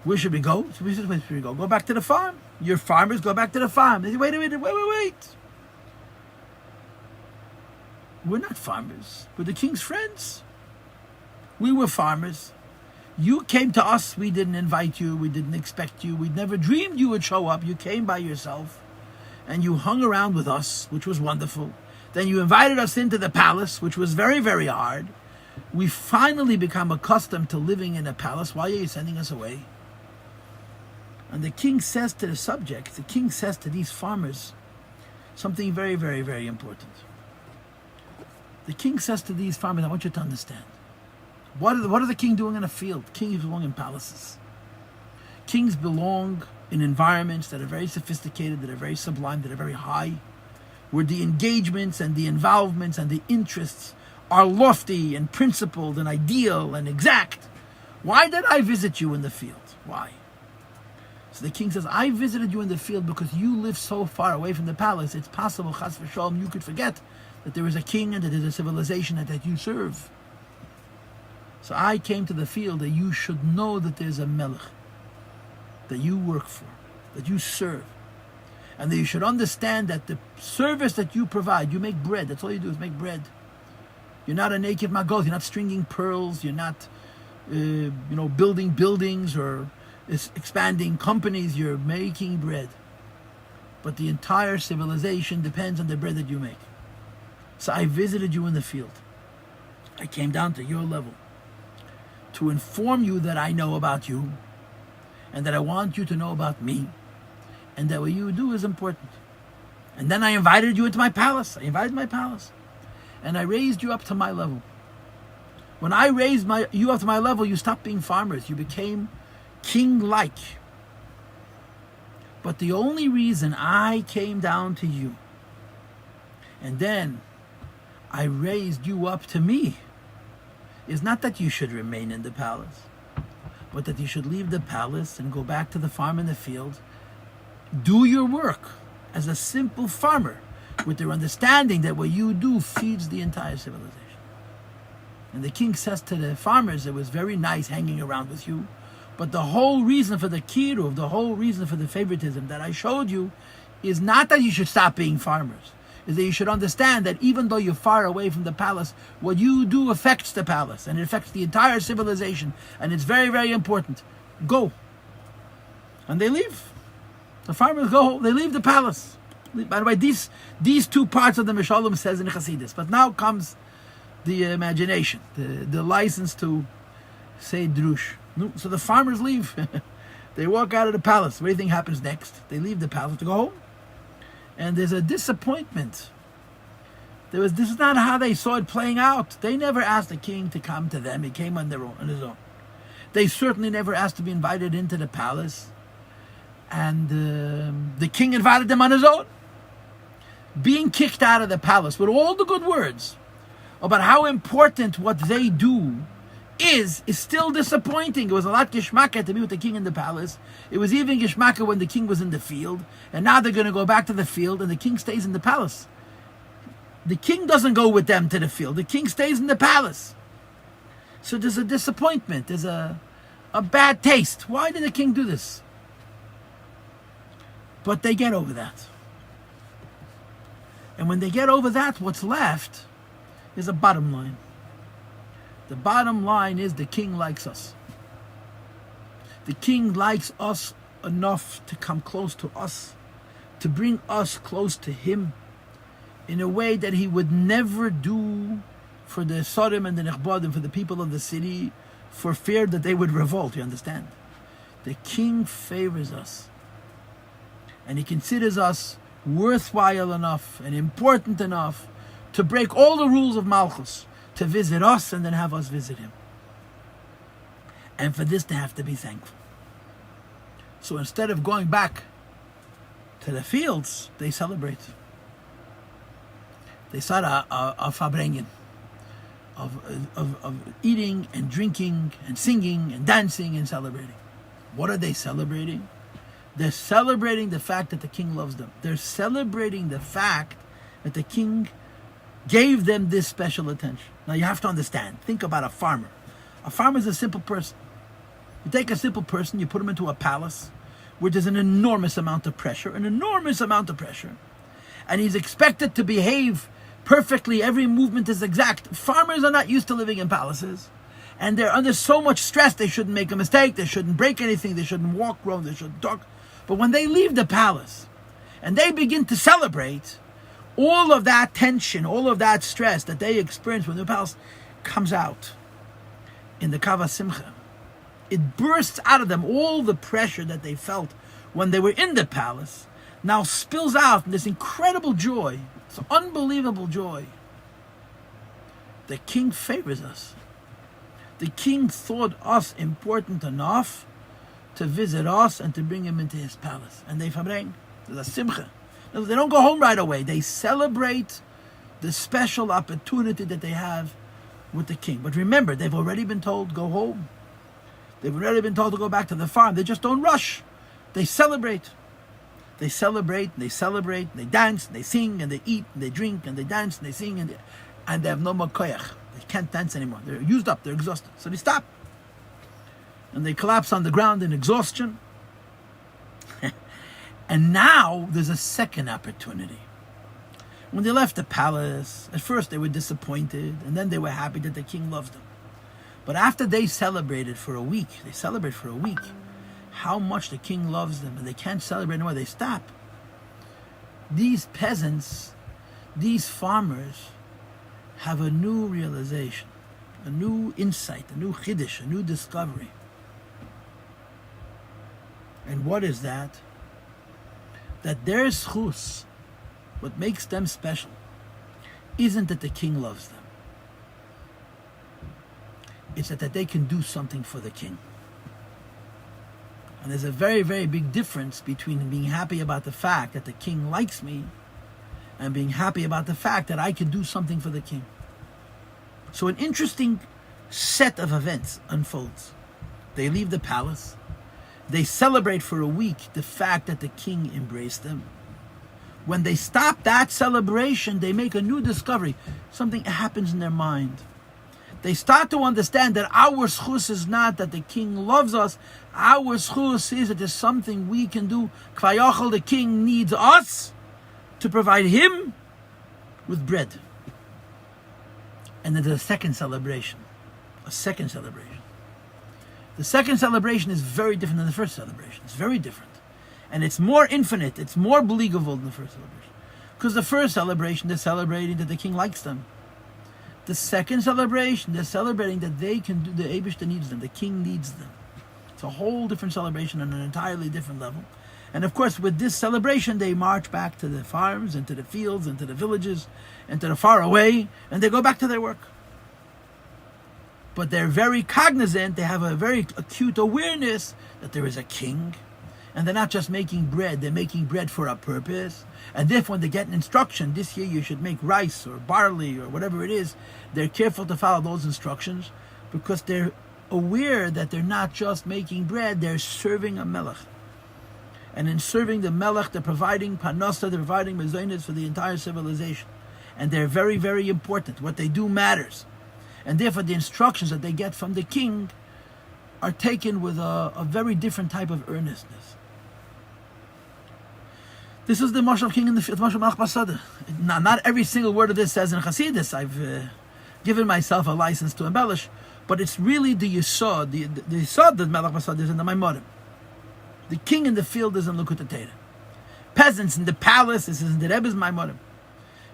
[SPEAKER 1] Where should we go? Where should we go? Go back to the farm. Your farmers go back to the farm." They say, "Wait a minute, wait. We're not farmers. We're the king's friends. We were farmers. You came to us. We didn't invite you. We didn't expect you. We never dreamed you would show up. You came by yourself, and you hung around with us, which was wonderful. Then you invited us into the palace, which was very, very hard. We finally become accustomed to living in a palace. Why are you sending us away?" And the king says to the subjects, the king says to these farmers, something very, very, very important. The king says to these farmers, I want you to understand. What are the king doing in a field? Kings belong in palaces. Kings belong in environments that are very sophisticated, that are very sublime, that are very high, where the engagements and the involvements and the interests are lofty and principled and ideal and exact. Why did I visit you in the field? Why? So the king says, I visited you in the field because you live so far away from the palace. It's possible, chas v'shalom, you could forget that there is a king and that there is a civilization and that you serve. So I came to the field that you should know that there's a melech that you work for, that you serve. And that you should understand that the service that you provide, you make bread. That's all you do is make bread. You're not a naked magot. You're not stringing pearls. You're not, building buildings or expanding companies. You're making bread. But the entire civilization depends on the bread that you make. So I visited you in the field. I came down to your level to inform you that I know about you and that I want you to know about me. And that what you do is important. And then I invited you into my palace. And I raised you up to my level. When I raised you up to my level, you stopped being farmers. You became king-like. But the only reason I came down to you, and then I raised you up to me, is not that you should remain in the palace, but that you should leave the palace and go back to the farm and the field. Do your work as a simple farmer with their understanding that what you do feeds the entire civilization. And the king says to the farmers, it was very nice hanging around with you, but the whole reason for the kiruv, the whole reason for the favoritism that I showed you is not that you should stop being farmers, is that you should understand that even though you're far away from the palace, what you do affects the palace and it affects the entire civilization, and it's very, very important. Go. And they leave. The farmers go, they leave the palace. By the way, these two parts of the Mashal says in Chassidus. But now comes the imagination, the license to say drush. No, so the farmers leave. They walk out of the palace. What do you think happens next? They leave the palace to go home. And there's a disappointment. This is not how they saw it playing out. They never asked the king to come to them. He came on his own. They certainly never asked to be invited into the palace. And the king invited them on his own. Being kicked out of the palace with all the good words about how important what they do is still disappointing. It was a lot gishmaka to be with the king in the palace. It was even gishmaka when the king was in the field. And now they're going to go back to the field and the king stays in the palace. The king doesn't go with them to the field. The king stays in the palace. So there's a disappointment. There's a bad taste. Why did the king do this? But they get over that. And when they get over that, what's left is a bottom line. The bottom line is the king likes us. The king likes us enough to come close to us, to bring us close to him in a way that he would never do for the Sodom and the Nechbadim, for the people of the city, for fear that they would revolt, you understand? The king favors us. And he considers us worthwhile enough and important enough to break all the rules of Malchus, to visit us and then have us visit him. And for this they have to be thankful. So instead of going back to the fields, they celebrate. They start a fabrengen of eating and drinking and singing and dancing and celebrating. What are they celebrating? They're celebrating the fact that the king loves them. They're celebrating the fact that the king gave them this special attention. Now you have to understand, think about a farmer. A farmer is a simple person. You take a simple person, you put him into a palace where there's an enormous amount of pressure, and he's expected to behave perfectly, every movement is exact. Farmers are not used to living in palaces, and they're under so much stress, they shouldn't make a mistake, they shouldn't break anything, they shouldn't walk wrong, they shouldn't talk. But when they leave the palace, and they begin to celebrate, all of that tension, all of that stress that they experience when the palace comes out in the Kava Simcha. It bursts out of them. All the pressure that they felt when they were in the palace now spills out in this incredible joy. It's unbelievable joy. The king favors us. The king thought us important enough to visit us and to bring him into his palace. And they fabring. There's a simcha. They don't go home right away. They celebrate the special opportunity that they have with the king. But remember, they've already been told, go home. They've already been told to go back to the farm. They just don't rush. They celebrate. They celebrate, they celebrate, they dance, they sing, and they eat, and they drink, and they dance, and they sing, and they have no more koyach. They can't dance anymore. They're used up, they're exhausted. So they stop. And they collapse on the ground in exhaustion. And now there's a second opportunity. When they left the palace, at first they were disappointed, and then they were happy that the king loves them. But after they celebrated for a week, how much the king loves them, and they can't celebrate anymore, they stop. These peasants, these farmers, have a new realization, a new insight, a new chiddush, a new discovery. And what is that? That their schus, what makes them special, isn't that the king loves them. It's that they can do something for the king. And there's a very, very big difference between being happy about the fact that the king likes me and being happy about the fact that I can do something for the king. So an interesting set of events unfolds. They leave the palace. They celebrate for a week the fact that the king embraced them. When they stop that celebration, they make a new discovery. Something happens in their mind. They start to understand that our schus is not that the king loves us. Our schus is that there's something we can do. Kvayachal, the king needs us to provide him with bread. And then there's a second celebration. The second celebration is very different than the first celebration. It's very different. And it's more infinite. It's more believable than the first celebration. Because the first celebration, they're celebrating that the king likes them. The second celebration, they're celebrating that they can do, the Eibishter needs them, the king needs them. It's a whole different celebration on an entirely different level. And of course, with this celebration, they march back to the farms and to the fields and to the villages and to the far away, and they go back to their work. But they're very cognizant, they have a very acute awareness that there is a king, and they're not just making bread, they're making bread for a purpose. And if when they get an instruction, this year you should make rice or barley or whatever it is, they're careful to follow those instructions because they're aware that they're not just making bread, they're serving a melech. And in serving the melech, they're providing panasa, they're providing mezonos for the entire civilization. And they're very, very important. What they do matters. And therefore the instructions that they get from the king are taken with a very different type of earnestness. This is the Mashal of King in the field, Mashal Melech Basada. Not every single word of this says in Chassidus. I've given myself a license to embellish, but it's really the Yesod, the Yesod that Melech Basada is in the Maimorim. The king in the field is in Likutei Torah. Peasants in the palace, this is in the Rebbe's Maimorim.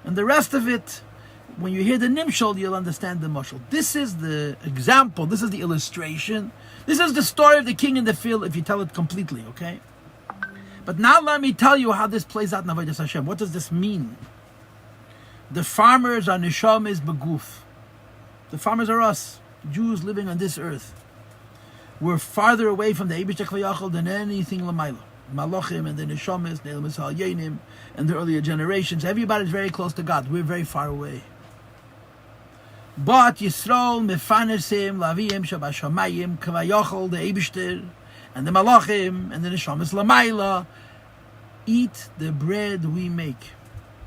[SPEAKER 1] And the rest of it, when you hear the Nimshal, you'll understand the Mashal. This is the example, this is the illustration, this is the story of the king in the field if you tell it completely, okay? But now let me tell you how this plays out in Avodas Hashem. What does this mean? The farmers are Neshamis Beguf. The farmers are us, Jews living on this earth. We're farther away from the Eibush Tekvayachal than anything Lamaila. Malachim and the Neshamis, the Mashal Yenim, and the earlier generations. Everybody's very close to God. We're very far away. But Yisrael mefanesim laviyim shabashamayim kavayachol the Eibishter and the Malachim and the Neshamis Lamaila eat the bread we make.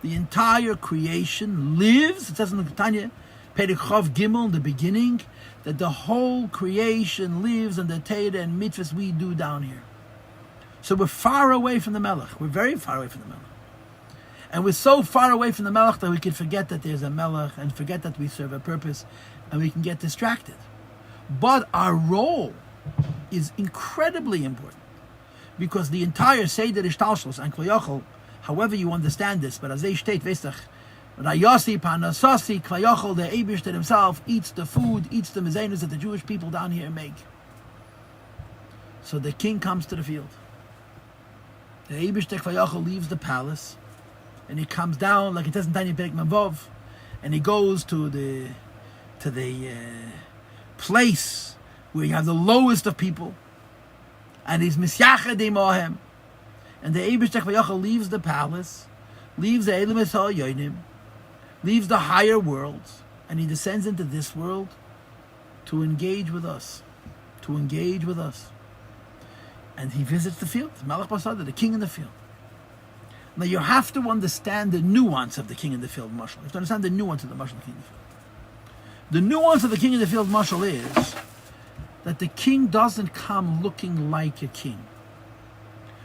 [SPEAKER 1] The entire creation lives. It says in the Tanya, Perek Chav Gimel, in the beginning, that the whole creation lives on the Torah and mitzvahs we do down here. So we're far away from the Melech. We're very far away from the Melech. And we're so far away from the Melech that we can forget that there's a Melech and forget that we serve a purpose, and we can get distracted. But our role is incredibly important, because the entire Seder Ishtalshlos and Kvayachol, however you understand this, but as they state, Vestach, Rayasi, Panasasi, Kvayachol, the Eibishter himself eats the food, eats the mezonos that the Jewish people down here make. So the king comes to the field. The Eibishter Kvayachol leaves the palace, and he comes down, like it says in Tanya Perek Mavov, and he goes to the place where you have the lowest of people, and he's Misyachad Mohem, and the Eibishter Kvayachol leaves the palace, leaves the Elim Esal Yonim, leaves the higher worlds, and he descends into this world to engage with us. And he visits the field, Melech Basada, the king in the field. Now you have to understand the nuance of the king in the field, Mashal. You have to understand the nuance of the Mashal, the king in the field. The nuance of the king in the field, Mashal, is that the king doesn't come looking like a king.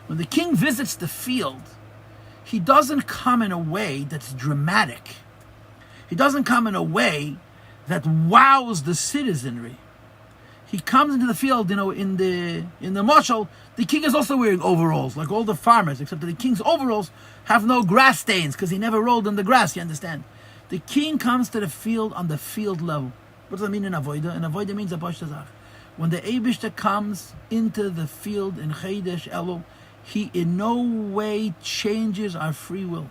[SPEAKER 1] When the king visits the field, he doesn't come in a way that's dramatic. He doesn't come in a way that wows the citizenry. He comes into the field, in the Mashal, the king is also wearing overalls, like all the farmers, except that the king's overalls have no grass stains, because he never rolled in the grass, you understand? The king comes to the field on the field level. What does that mean in Avodah? In Avodah means a Bosh. When the Eibishter comes into the field in Chodesh Elul, he in no way changes our free will,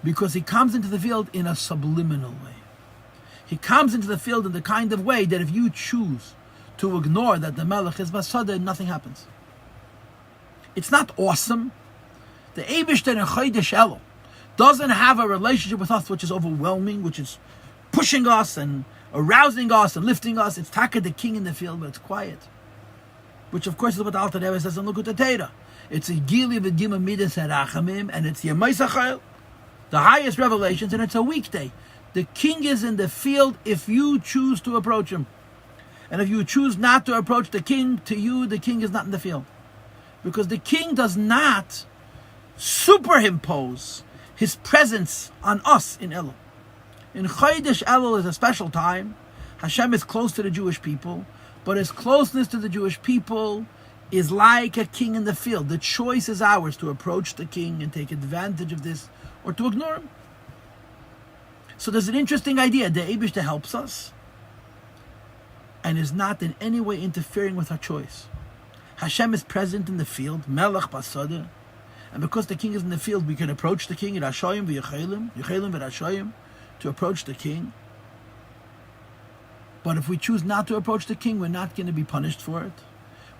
[SPEAKER 1] because he comes into the field in a subliminal way. He comes into the field in the kind of way that if you choose to ignore that the Melech is Basada, nothing happens. It's not awesome. The Eibishter in Chodesh Elul doesn't have a relationship with us which is overwhelming, which is pushing us and arousing us and lifting us. It's Taka, the king in the field, but it's quiet. Which of course is what the Alter Rebbe says in Likutei Torah. It's a Gili v'Gima Midas Harachamim, and it's Yemaisachel, the highest revelations, and it's a weekday. The king is in the field if you choose to approach him. And if you choose not to approach the king, to you, the king is not in the field. Because the king does not superimpose his presence on us in Elul. In Chodesh Elul is a special time. Hashem is close to the Jewish people, but his closeness to the Jewish people is like a king in the field. The choice is ours to approach the king and take advantage of this, or to ignore him. So there's an interesting idea. The Eibishter helps us. and is not in any way interfering with our choice. Hashem is present in the field, Melech Basada, and because the king is in the field, we can approach the king, Rashayim v'Yechelim, Yechelim v'Rashayim, to approach the king. But if we choose not to approach the king, we're not going to be punished for it.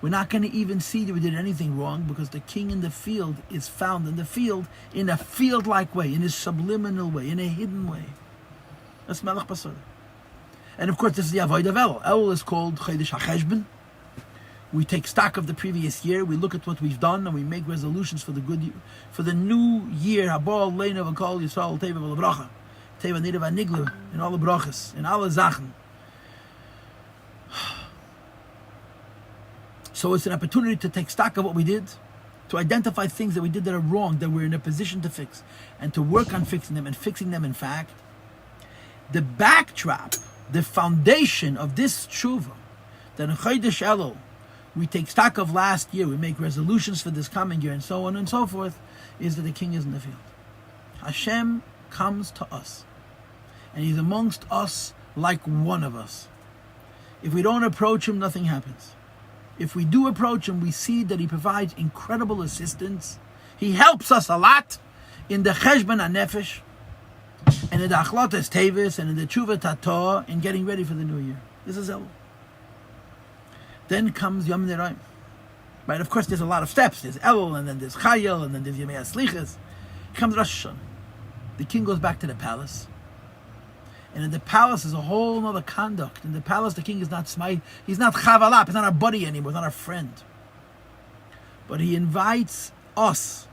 [SPEAKER 1] We're not going to even see that we did anything wrong, because the king in the field is found in the field in a field-like way, in a subliminal way, in a hidden way. That's Melech Basada. And of course, this is the Avodah of Elul. Elul is called Chodesh HaCheshbon. We take stock of the previous year, we look at what we've done, and we make resolutions for the good year, for the new year. Habal Leina V'Kol Yisrael Teva V'Lebracha, Teva Nida V'Niglu, in all the brachas, in all the Zachen. So it's an opportunity to take stock of what we did, to identify things that we did that are wrong, that we're in a position to fix, and to work on fixing them, and fixing them in fact. The backdrop, the foundation of this tshuva, that in Chodesh Elul, we take stock of last year, we make resolutions for this coming year, and so on and so forth, is that the king is in the field. Hashem comes to us, and he's amongst us like one of us. If we don't approach him, nothing happens. If we do approach him, we see that he provides incredible assistance. He helps us a lot in the Cheshbon HaNefesh, and in the Achlatas Tevis, and in the Tshuva Tator, in getting ready for the new year. This is Elul. Then comes Yom Neraim. Right, of course, there's a lot of steps. There's Elul, and then there's Chayil, and then there's Yemei HaSlichas. Comes Rosh Hashanah. The king goes back to the palace. And in the palace is a whole other conduct. In the palace, the king is not smite. He's not chavalap. He's not our buddy anymore. He's not our friend. But he invites us,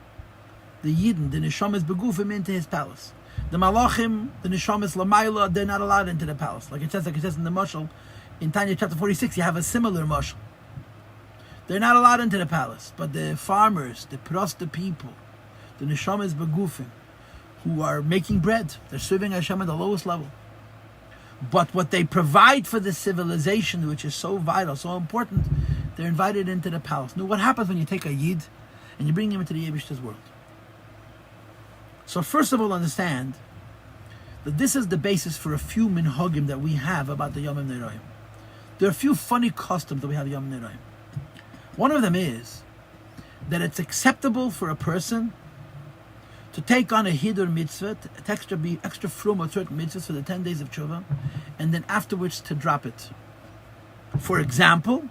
[SPEAKER 1] the Yidden, the Neshamas Begufim, into his palace. The Malachim, the Neshamas Lamayla, they're not allowed into the palace. Like it says in the Mashal, in Tanya chapter 46, you have a similar Mashal. They're not allowed into the palace. But the farmers, the prosta people, the Neshamas Begufim, who are making bread, they're serving Hashem at the lowest level. But what they provide for the civilization, which is so vital, so important, they're invited into the palace. Now, what happens when you take a Yid and you bring him into the Yevishter's world? So first of all, understand that this is the basis for a few minhagim that we have about the Yom Neraim. There are a few funny customs that we have Yom Neraim. One of them is that it's acceptable for a person to take on a hidur mitzvah, to be extra frum or certain mitzvahs for the 10 days of tshuva, and then afterwards to drop it. For example,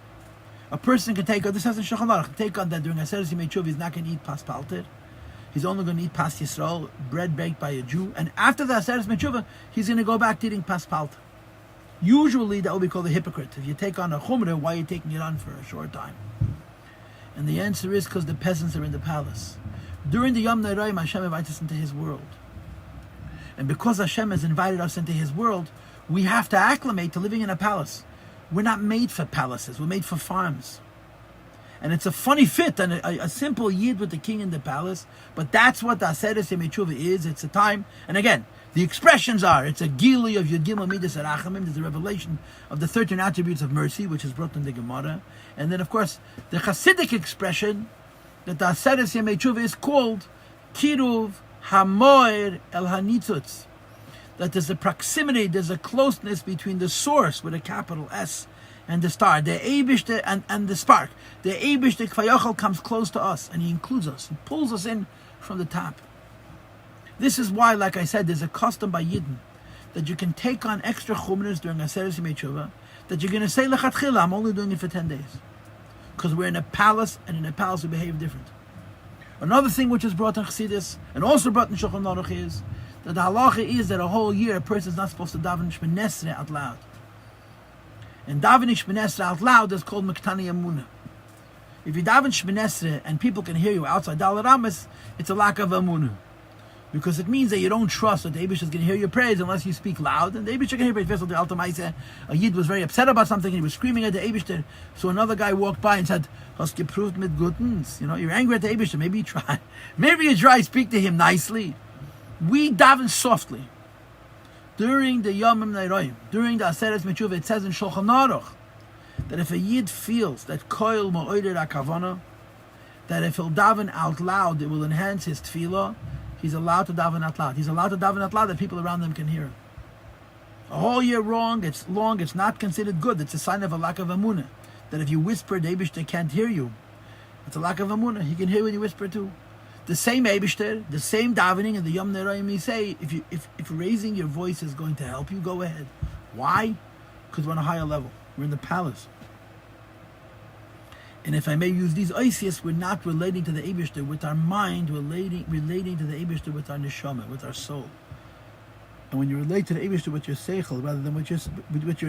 [SPEAKER 1] a person can take on, this has in Shulchan Aruch, take on that during Aseret Yimei Tshuva he's not going to eat pas palter, he's only going to eat pas Yisrael, bread baked by a Jew, and after the Aseret Yimei Tshuva he's going to go back to eating pas palter. Usually that will be called a hypocrite. If you take on a chumrah, why are you taking it on for a short time? And the answer is because the peasants are in the palace. During the Yom Neraim, Hashem invites us into his world. And because Hashem has invited us into his world, we have to acclimate to living in a palace. We're not made for palaces, we're made for farms. And it's a funny fit, and a simple Yid with the king in the palace, but that's what the Aseret Yimei Tshuva is. It's a time, and again, the expressions are, it's a gili of Yud Gimel Midas Arachamim, there's a revelation of the 13 attributes of mercy, which is brought in the Gemara. And then, of course, the Hasidic expression, that the Aseret Yimei Tshuva is called Kiruv Hamoir El Hanitzutz. That there's a proximity, there's a closeness between the source with a capital S and the star, the Eibishter and the spark. The Eibishter Kvayachal comes close to us and he includes us, he pulls us in from the top. This is why, like I said, there's a custom by Yidden that you can take on extra chumras during Aseret Yimei Tshuva, that you're going to say Lechatchila, I'm only doing it for 10 days. Because we're in a palace, and in a palace we behave different. Another thing which is brought in Chassidus, and also brought in Shulchan Aruch, is that the halacha is that a whole year a person is not supposed to daven Shmoneh Esrei out loud. And davening Shmoneh Esrei out loud is called Mektani Emunah. If you daven Shmoneh Esrei and people can hear you outside Daled Amos, it's a lack of Emunah. Because it means that you don't trust that the Eibush is going to hear your prayers unless you speak loud. And the Eibush can hear your prayers. A Yid was very upset about something and he was screaming at the Eibush. So another guy walked by and said, "Hast geprüft mit Gutens? You know, you're angry at the Eibush. Maybe you try. Maybe you try speak to him nicely." We daven softly. During the Yom Neraim, during the Aseret Yimei Tshuva, it says in Shulchan Aruch that if a Yid feels that koil ma'oider hakavana, that if he'll daven out loud, it will enhance his tefillah, he's allowed to daven out loud. He's allowed to daven out loud that people around him can hear him. A whole year long, it's not considered good. It's a sign of a lack of amunah. That if you whisper, the Eibishter can't hear you. It's a lack of amunah. He can hear when you whisper too. The same Eibishter, the same davening in the Yom Neroim, he say, if raising your voice is going to help you, go ahead. Why? Because we're on a higher level. We're in the palace. And if I may use these oisias, we're not relating to the Eibishter with our mind, relating to the Eibishter with our neshama, with our soul. And when you relate to the Eibishter with your seichel, rather than with your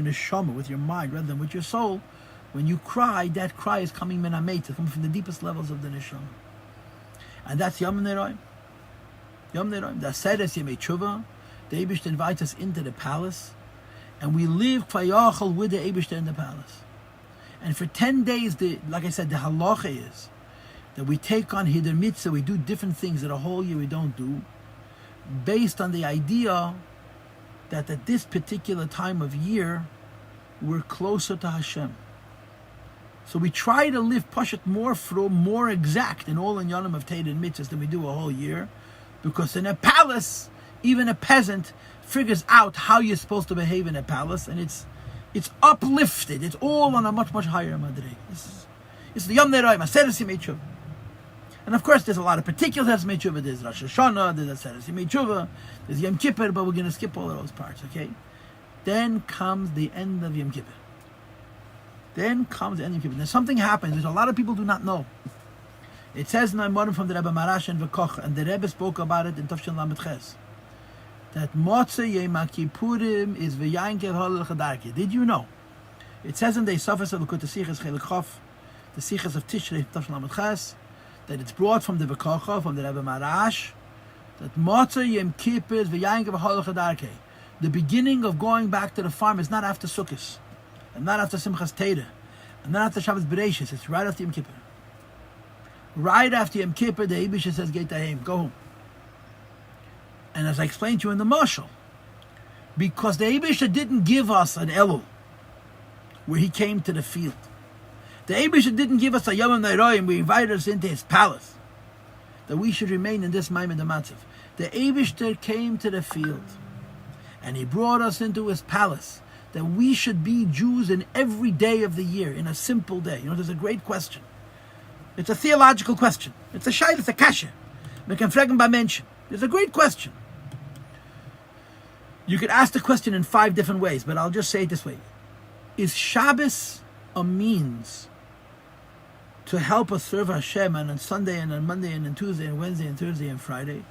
[SPEAKER 1] neshama, with your mind, rather than with your soul, when you cry, that cry is coming min hamet, it's coming from the deepest levels of the neshama. And that's Yom Neroim. Yom Neroim. The Aseres Yemei Tshuva. The Eibishter invites us into the palace, and we live kvayachal with the Eibishter in the palace. And for 10 days, like I said, the halacha is that we take on Hider Mitzvah, we do different things that a whole year we don't do, based on the idea that at this particular time of year, we're closer to Hashem. So we try to live Pashat more exact in all inyanim of Teda and Mitzvahs than we do a whole year, because in a palace, even a peasant figures out how you're supposed to behave in a palace, and it's uplifted. It's all on a much, much higher madrig. It's the Yom Neroim, Aseres Yemei Tshuva. And of course, there's a lot of particulars Yemei Tshuva. There's Rosh Hashanah, there's Aseres Yemei Tshuva, there's Yom Kippur, but we're going to skip all of those parts, okay? Then comes the end of Yom Kippur. Then something happens which a lot of people do not know. It says in the Maimon from the Rebbe Marash and V'koch, and the Rebbe spoke about it in Tafshin Lamed Ches, that Motzei Yom Kippurim is v'yankev halal chadarki. Did you know? It says in the Sofas of the Sichas Chelik Chof, the Sichas of Tishrei Tafshin Lamed Ches, that it's brought from the V'kocha, from the Rebbe Marash, that Motzei Yom Kippur is v'yankev halal chadarki. The beginning of going back to the farm is not after Sukkot, and not after Simchas Teda, and not after Shabbos Bereishis. It's right after Yom Kippur. Right after Yom Kippur, the Eibishter says, "Get ahem, go home." And as I explained to you in the Mashal, because the Eibishter didn't give us an Elul, where he came to the field. The Eibishter didn't give us a Yom Neroim, where he invited us into his palace, that we should remain in this Maimon the Matzav. The Eibishter came to the field, and he brought us into his palace, that we should be Jews in every day of the year, in a simple day. You know, there's a great question. It's a theological question. It's a shayla, it's a kasha. We can fragen by mention. It's a great question. You could ask the question in 5 different ways, but I'll just say it this way. Is Shabbos a means to help us serve Hashem on Sunday and on Monday and on Tuesday and Wednesday and Thursday and Friday?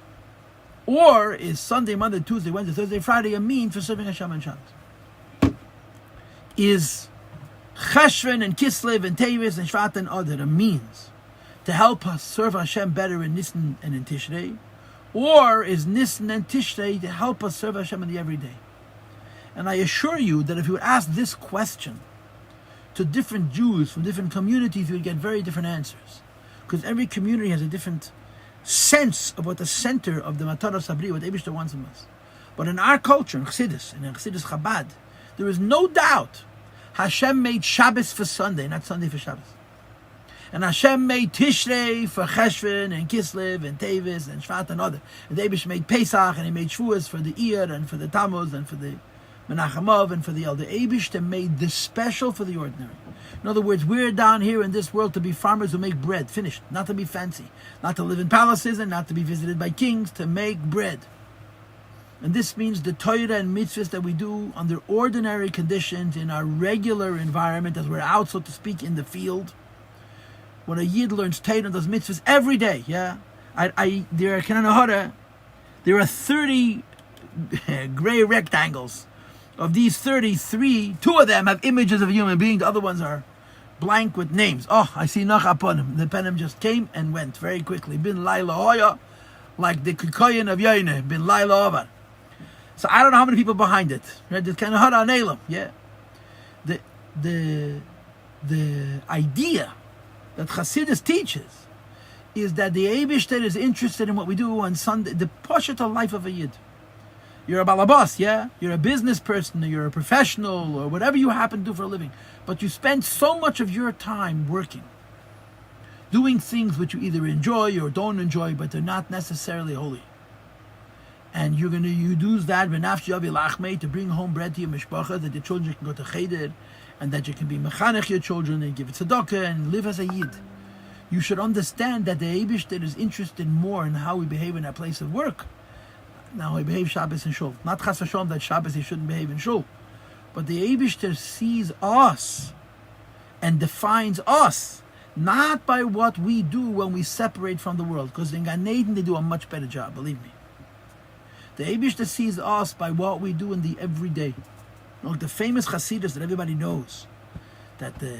[SPEAKER 1] Or is Sunday, Monday, Tuesday, Wednesday, Thursday, Friday a means for serving Hashem on Shabbos? Is Cheshvan and Kislev and Tevis and Shvat and Adar a means to help us serve Hashem better in Nisan and in Tishrei? Or is Nisan and Tishrei to help us serve Hashem in the everyday? And I assure you that if you would ask this question to different Jews from different communities, you would get very different answers. Because every community has a different sense of what the center of the Matar Sabri, what Eibishter wants from us. But in our culture, in Chassidus, and in Chassidus Chabad, there is no doubt Hashem made Shabbos for Sunday, not Sunday for Shabbos. And Hashem made Tishrei for Cheshvan and Kislev and Tevis and Shvat and other. And Eibishter made Pesach, and he made Shavuos for the Iyar and for the Tammuz and for the Menachem and for the Elder. Eibishter made the special for the ordinary. In other words, we're down here in this world to be farmers who make bread, finished, not to be fancy, not to live in palaces and not to be visited by kings, to make bread. And this means the Torah and mitzvahs that we do under ordinary conditions in our regular environment, as we're out, so to speak, in the field. When a Yid learns Torah and does mitzvahs every day, there are 30 gray rectangles. Of these 33, 2 of them have images of a human being, the other ones are blank with names. Oh, I see Nach Aponim. The Penim just came and went very quickly. Bin Laila Hoya, like the Kikoyan of Yaine, Bin Laila Ovar. So I don't know how many people behind it. Right? The kind of Hara Nelam, yeah. The idea that Chassidus teaches is that the Eibishter is interested in what we do on Sunday, the Poshet life of a Yid. You're a balabas, yeah? You're a business person, or you're a professional, or whatever you happen to do for a living. But you spend so much of your time working, doing things which you either enjoy or don't enjoy, but they're not necessarily holy. And you're going to use that to bring home bread to your mishpacha, that your children can go to cheder, and that you can be mechanech your children and give it tzedakah and live as a yid. You should understand that the Eibishter is interested more in how we behave in our place of work. Now we behave Shabbos and Shul. Not chas v'shalom that Shabbos he shouldn't behave in Shul. But the Eibishter sees us and defines us, not by what we do when we separate from the world. Because in Gan Eden they do a much better job, believe me. The Eibishter sees us by what we do in the everyday. Like the famous Hasidus that everybody knows, that the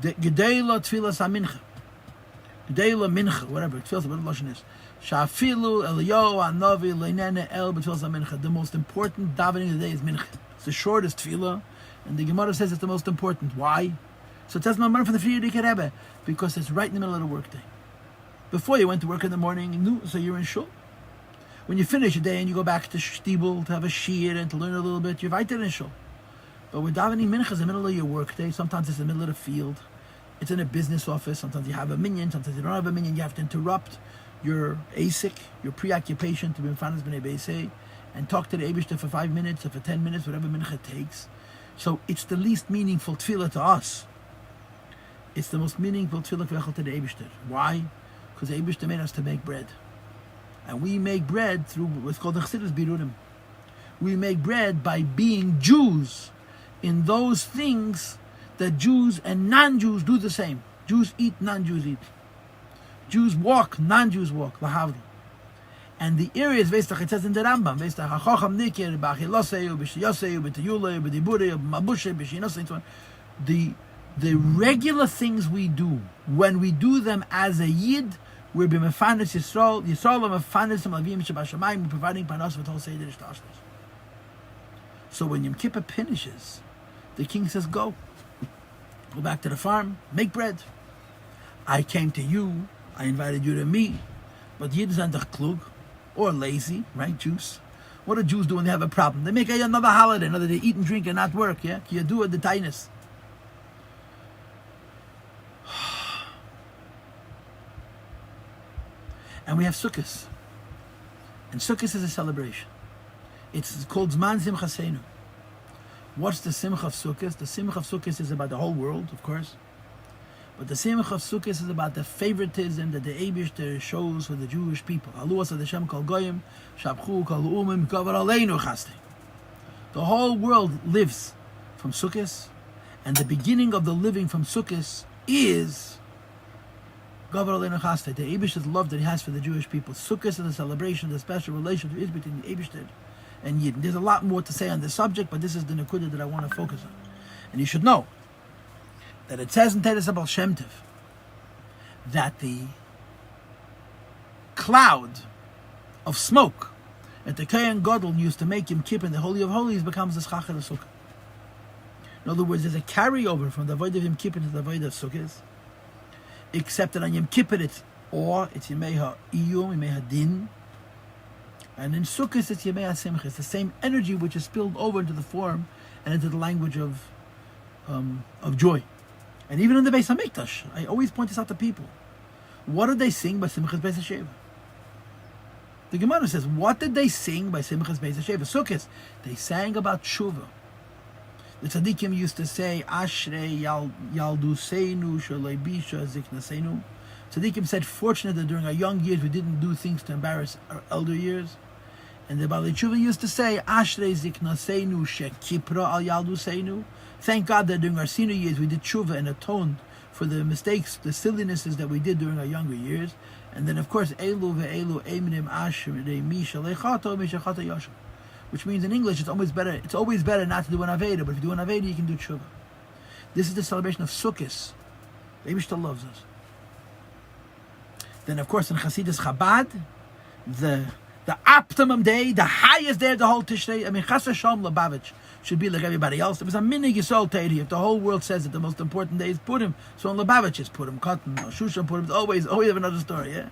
[SPEAKER 1] Gedeila Tfilas HaMincha, Gedeila Mincha, whatever, Tfilas, what the Lashon is, Sha'afilu Eliyahu Hanavi Leinene El B'Tfilas HaMincha. The most important davening of the day is Mincha. It's the shortest tefillah, and the Gemara says it's the most important. Why? So it says no from the Friedrich Rebbe, because it's right in the middle of the workday. Before you went to work in the morning, so you're in shul. When you finish your day and you go back to Shtibel to have a shir and to learn a little bit, you're right there in shul. But with davening mincha is in the middle of your workday. Sometimes it's in the middle of the field. It's in a business office. Sometimes you have a minyan. Sometimes you don't have a minyan. You have to interrupt your asik, your preoccupation to be in front of Bnei Beisei, and talk to the Eibishter for 5 minutes or for 10 minutes, whatever mincha takes. So it's the least meaningful tefillah to us. It's the most meaningful tefillah to the Eibishter. Why? Because the Eibishter made us to make bread. And we make bread through what's called the Chassidus Birurim. We make bread by being Jews in those things that Jews and non-Jews do the same. Jews eat, non-Jews eat. Jews walk, non-Jews walk. Lahavli. And the areas, it says in the Rambam, the regular things we do, when we do them as a Yid, we're b'mefanis Yisrael b'mefanis Avim Shebashamayim, we're providing panos for the whole Seder Ishtashlis. So when Yom Kippur finishes, the king says, go back to the farm, make bread. I came to you, I invited you to me, but Yid is under klug, or lazy, right, Jews? What do Jews do when they have a problem? They make another holiday, another day, eat and drink and not work, yeah? You do it, the tightness. And we have Sukkot. And Sukkot is a celebration. It's called Zman Simchaseinu. What's the Simcha of Sukkot? The Simcha of Sukkot is about the whole world, of course. But the Simcha of Sukkot is about the favoritism that the Eibishter shows for the Jewish people. Aluas of the Shem Kol Goyim, Shabchu Kol Umim, Kavar Aleinu Chaste. The whole world lives from Sukkot, and the beginning of the living from Sukkot is Gavar Aleinu Chaste, the Eibishter's love that he has for the Jewish people. Sukkot is a celebration, the special relationship is between the Eibishter and Yidden. There's a lot more to say on this subject, but this is the Nekudah that I want to focus on. And you should know that it says in Teres Abal Shem Tov that the cloud of smoke that the Kohen Gadol used to make Yom Kippur in the Holy of Holies becomes the Schachar of Sukkah. In other words, there's a carryover from the Avodah of Yom Kippur to the Avodah of Sukkot, except that on Yom Kippur it's Yemei HaIyum, Yemei HaDin, and in Sukkot it's Yemei HaSimcha. It's the same energy which is spilled over into the form and into the language of joy. And even in the Beis HaMikdash, I always point this out to people. What did they sing by Simchas Beis HaSheva? The Gemara says, what did they sing by Simchas Beis HaSheva? Sukkot. They sang about Tshuva. The tzaddikim used to say, Ashrei Yalduseinu Shalei Bisha Ziknaseinu. Tzaddikim said, fortunate that during our young years we didn't do things to embarrass our elder years. And the Balei Tshuva used to say, Ashrei Ziknaseinu Shekipra Al Yalduseinu. Thank God that during our senior years we did tshuva and atoned for the mistakes, the sillinesses that we did during our younger years. And then, of course, Elu ve'elu emrim asher misha lechato mishachato yashem, which means in English it's always better not to do an aveda, but if you do an aveda you can do tshuva. This is the celebration of Sukkot. The Eibishter loves us. Then, of course, in Hasidus Chabad, the optimum day, the highest day of the whole Tishrei, Chas v'Shalom Lubavitch, should be like everybody else. There was a minig Yisrael Teiri. If the whole world says that the most important day is Purim, so on Lubavitch is Purim, Cotton, Shushan Purim, always have another story, yeah?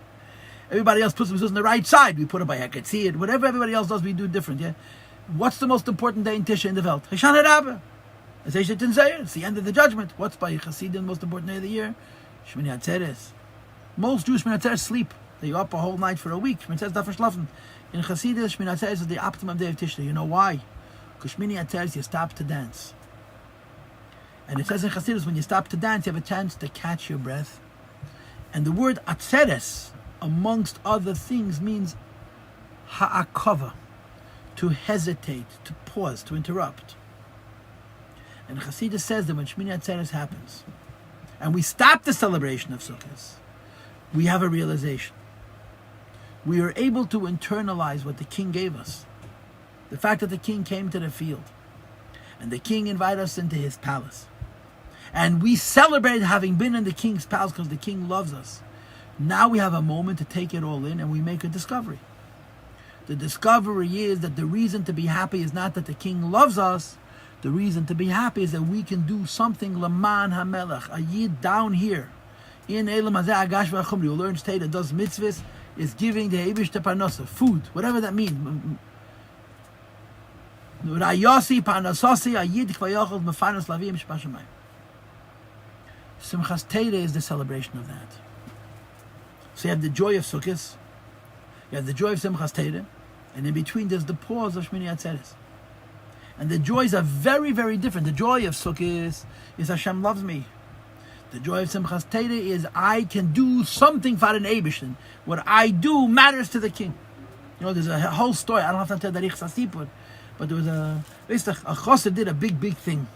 [SPEAKER 1] Everybody else puts themselves on the right side. We put it by Hakatzir. Whatever everybody else does, we do different, yeah? What's the most important day in Tishrei in the Welt? Hoshana Rabbah. It's the end of the judgment. What's by Hasidim the most important day of the year? Shmini Atzeres. Most Jewish Shmini Atzeres sleep. that you're up a whole night for a week. Shmini Atzeres darf man schlafen. In Chassidus, Shmini Atzeres is the optimum day of Tishrei. You know why? Because Shmini Atzeres, you stop to dance. And it says in Chassidus, when you stop to dance, you have a chance to catch your breath. And the word Atzeres, amongst other things, means ha'akava, to hesitate, to pause, to interrupt. And Chassidus says that when Shmini Atzeres happens, and we stop the celebration of Sukkot, we have a realization. We are able to internalize what the king gave us. The fact that the king came to the field, and the king invited us into his palace. And we celebrate having been in the king's palace because the king loves us. Now we have a moment to take it all in, and we make a discovery. The discovery is that the reason to be happy is not that the king loves us. The reason to be happy is that we can do something Laman HaMelech, a Yid down here. In Elam Hazeh Agash V'Achumri, who learns Teda, does mitzvahs, is giving the Eibush to Parnasa, food, whatever that means. Rayasi, Parnasasi, a Yid Kvayachol, Mefanos Lavim Shpashamayim. Simchas Teda is the celebration of that. So you have the joy of Sukkot, you have the joy of Simchas Teda, and in between there's the pause of Shmini Atzeres. And the joys are very, very different. The joy of Sukkot is Hashem loves me. The joy of Simchas Teda is I can do something for an Eibishtin. What I do matters to the king. You know, there's a whole story. I don't have to tell the Richas Sipur, but there was a Chosser did a big thing.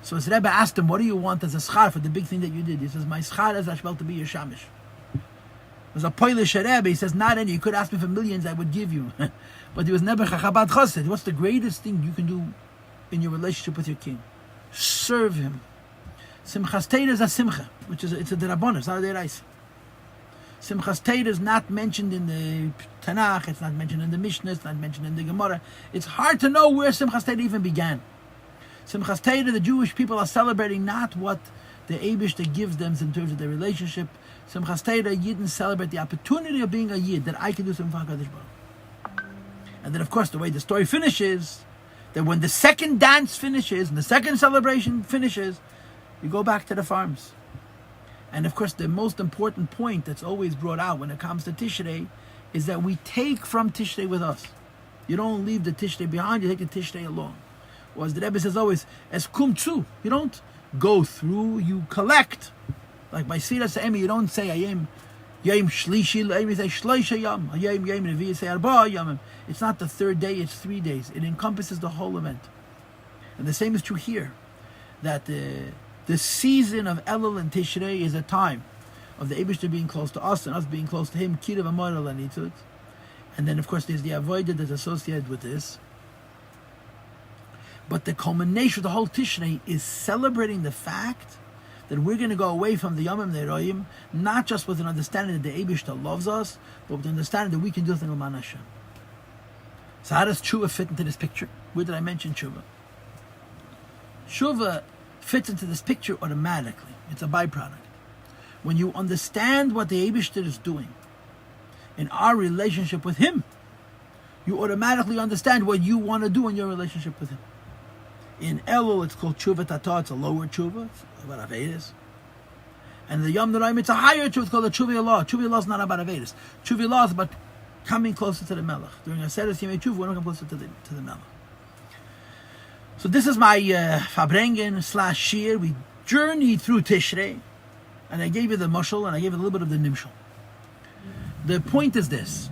[SPEAKER 1] So his Rebbe asked him, what do you want as a schar for the big thing that you did? He says, my schar is Ashbel to be your shamish. There's a Polish Rebbe, he says, not any, you could ask me for millions, I would give you. But he was never Chabad Chosed. What's the greatest thing you can do in your relationship with your king? Serve him. Simchas Teda is a simcha, which is it's a derabon, it's not a derais. Simchas Teda is not mentioned in the Tanakh, it's not mentioned in the Mishnah, it's not mentioned in the Gemara. It's hard to know where Simchas Teda even began. Simchas Teda, the Jewish people are celebrating not what the Eibishter gives them in terms of their relationship. Simchas Teda, Yidden celebrate the opportunity of being a Yid, that I can do something for HaKadosh Baruch. And then, of course, the way the story finishes, that when the second dance finishes, and the second celebration finishes, you go back to the farms. And of course, the most important point that's always brought out when it comes to Tishrei is that we take from Tishrei with us. You don't leave the Tishrei behind, you take the Tishrei along. Or as the Rebbe says always, as kum tzu, you don't go through, you collect. Like by Sira Sa'emi, you don't say Ayim Shlishi, you say Shloisha Yam, Ayim Revi, you say Arba Yamim. It's not the third day, it's 3 days. It encompasses the whole event. And the same is true here, that the season of Elul and Tishrei is a time of the Eibishter being close to us and us being close to him, Kirav Amoral and Itzut. And then, of course, there's the avodah that's associated with this. But the culmination of the whole Tishrei is celebrating the fact that we're going to go away from the Yomim Neroyim, not just with an understanding that the Eibishter loves us, but with the understanding that we can do things with Hashem. So how does Tshuva fit into this picture? Where did I mention Tshuva? Tshuva fits into this picture automatically. It's a byproduct. When you understand what the Eibishter is doing in our relationship with him, you automatically understand what you want to do in your relationship with him. In Elul, it's called Tshuva Tata, it's a lower Tshuva, it's about Avedis. And in the Yom Noraim, it's a higher Tshuva, it's called the Tshuva Allah. Tshuva Allah is not about Avedis. Tshuva Allah is about coming closer to the Melech. During a Seder Yemei Tshuva, we're not coming closer to the Melech. So this is my Fabrengen / Shir. We journeyed through Tishrei, and I gave you the Mashal, and I gave you a little bit of the Nimshal. The point is this.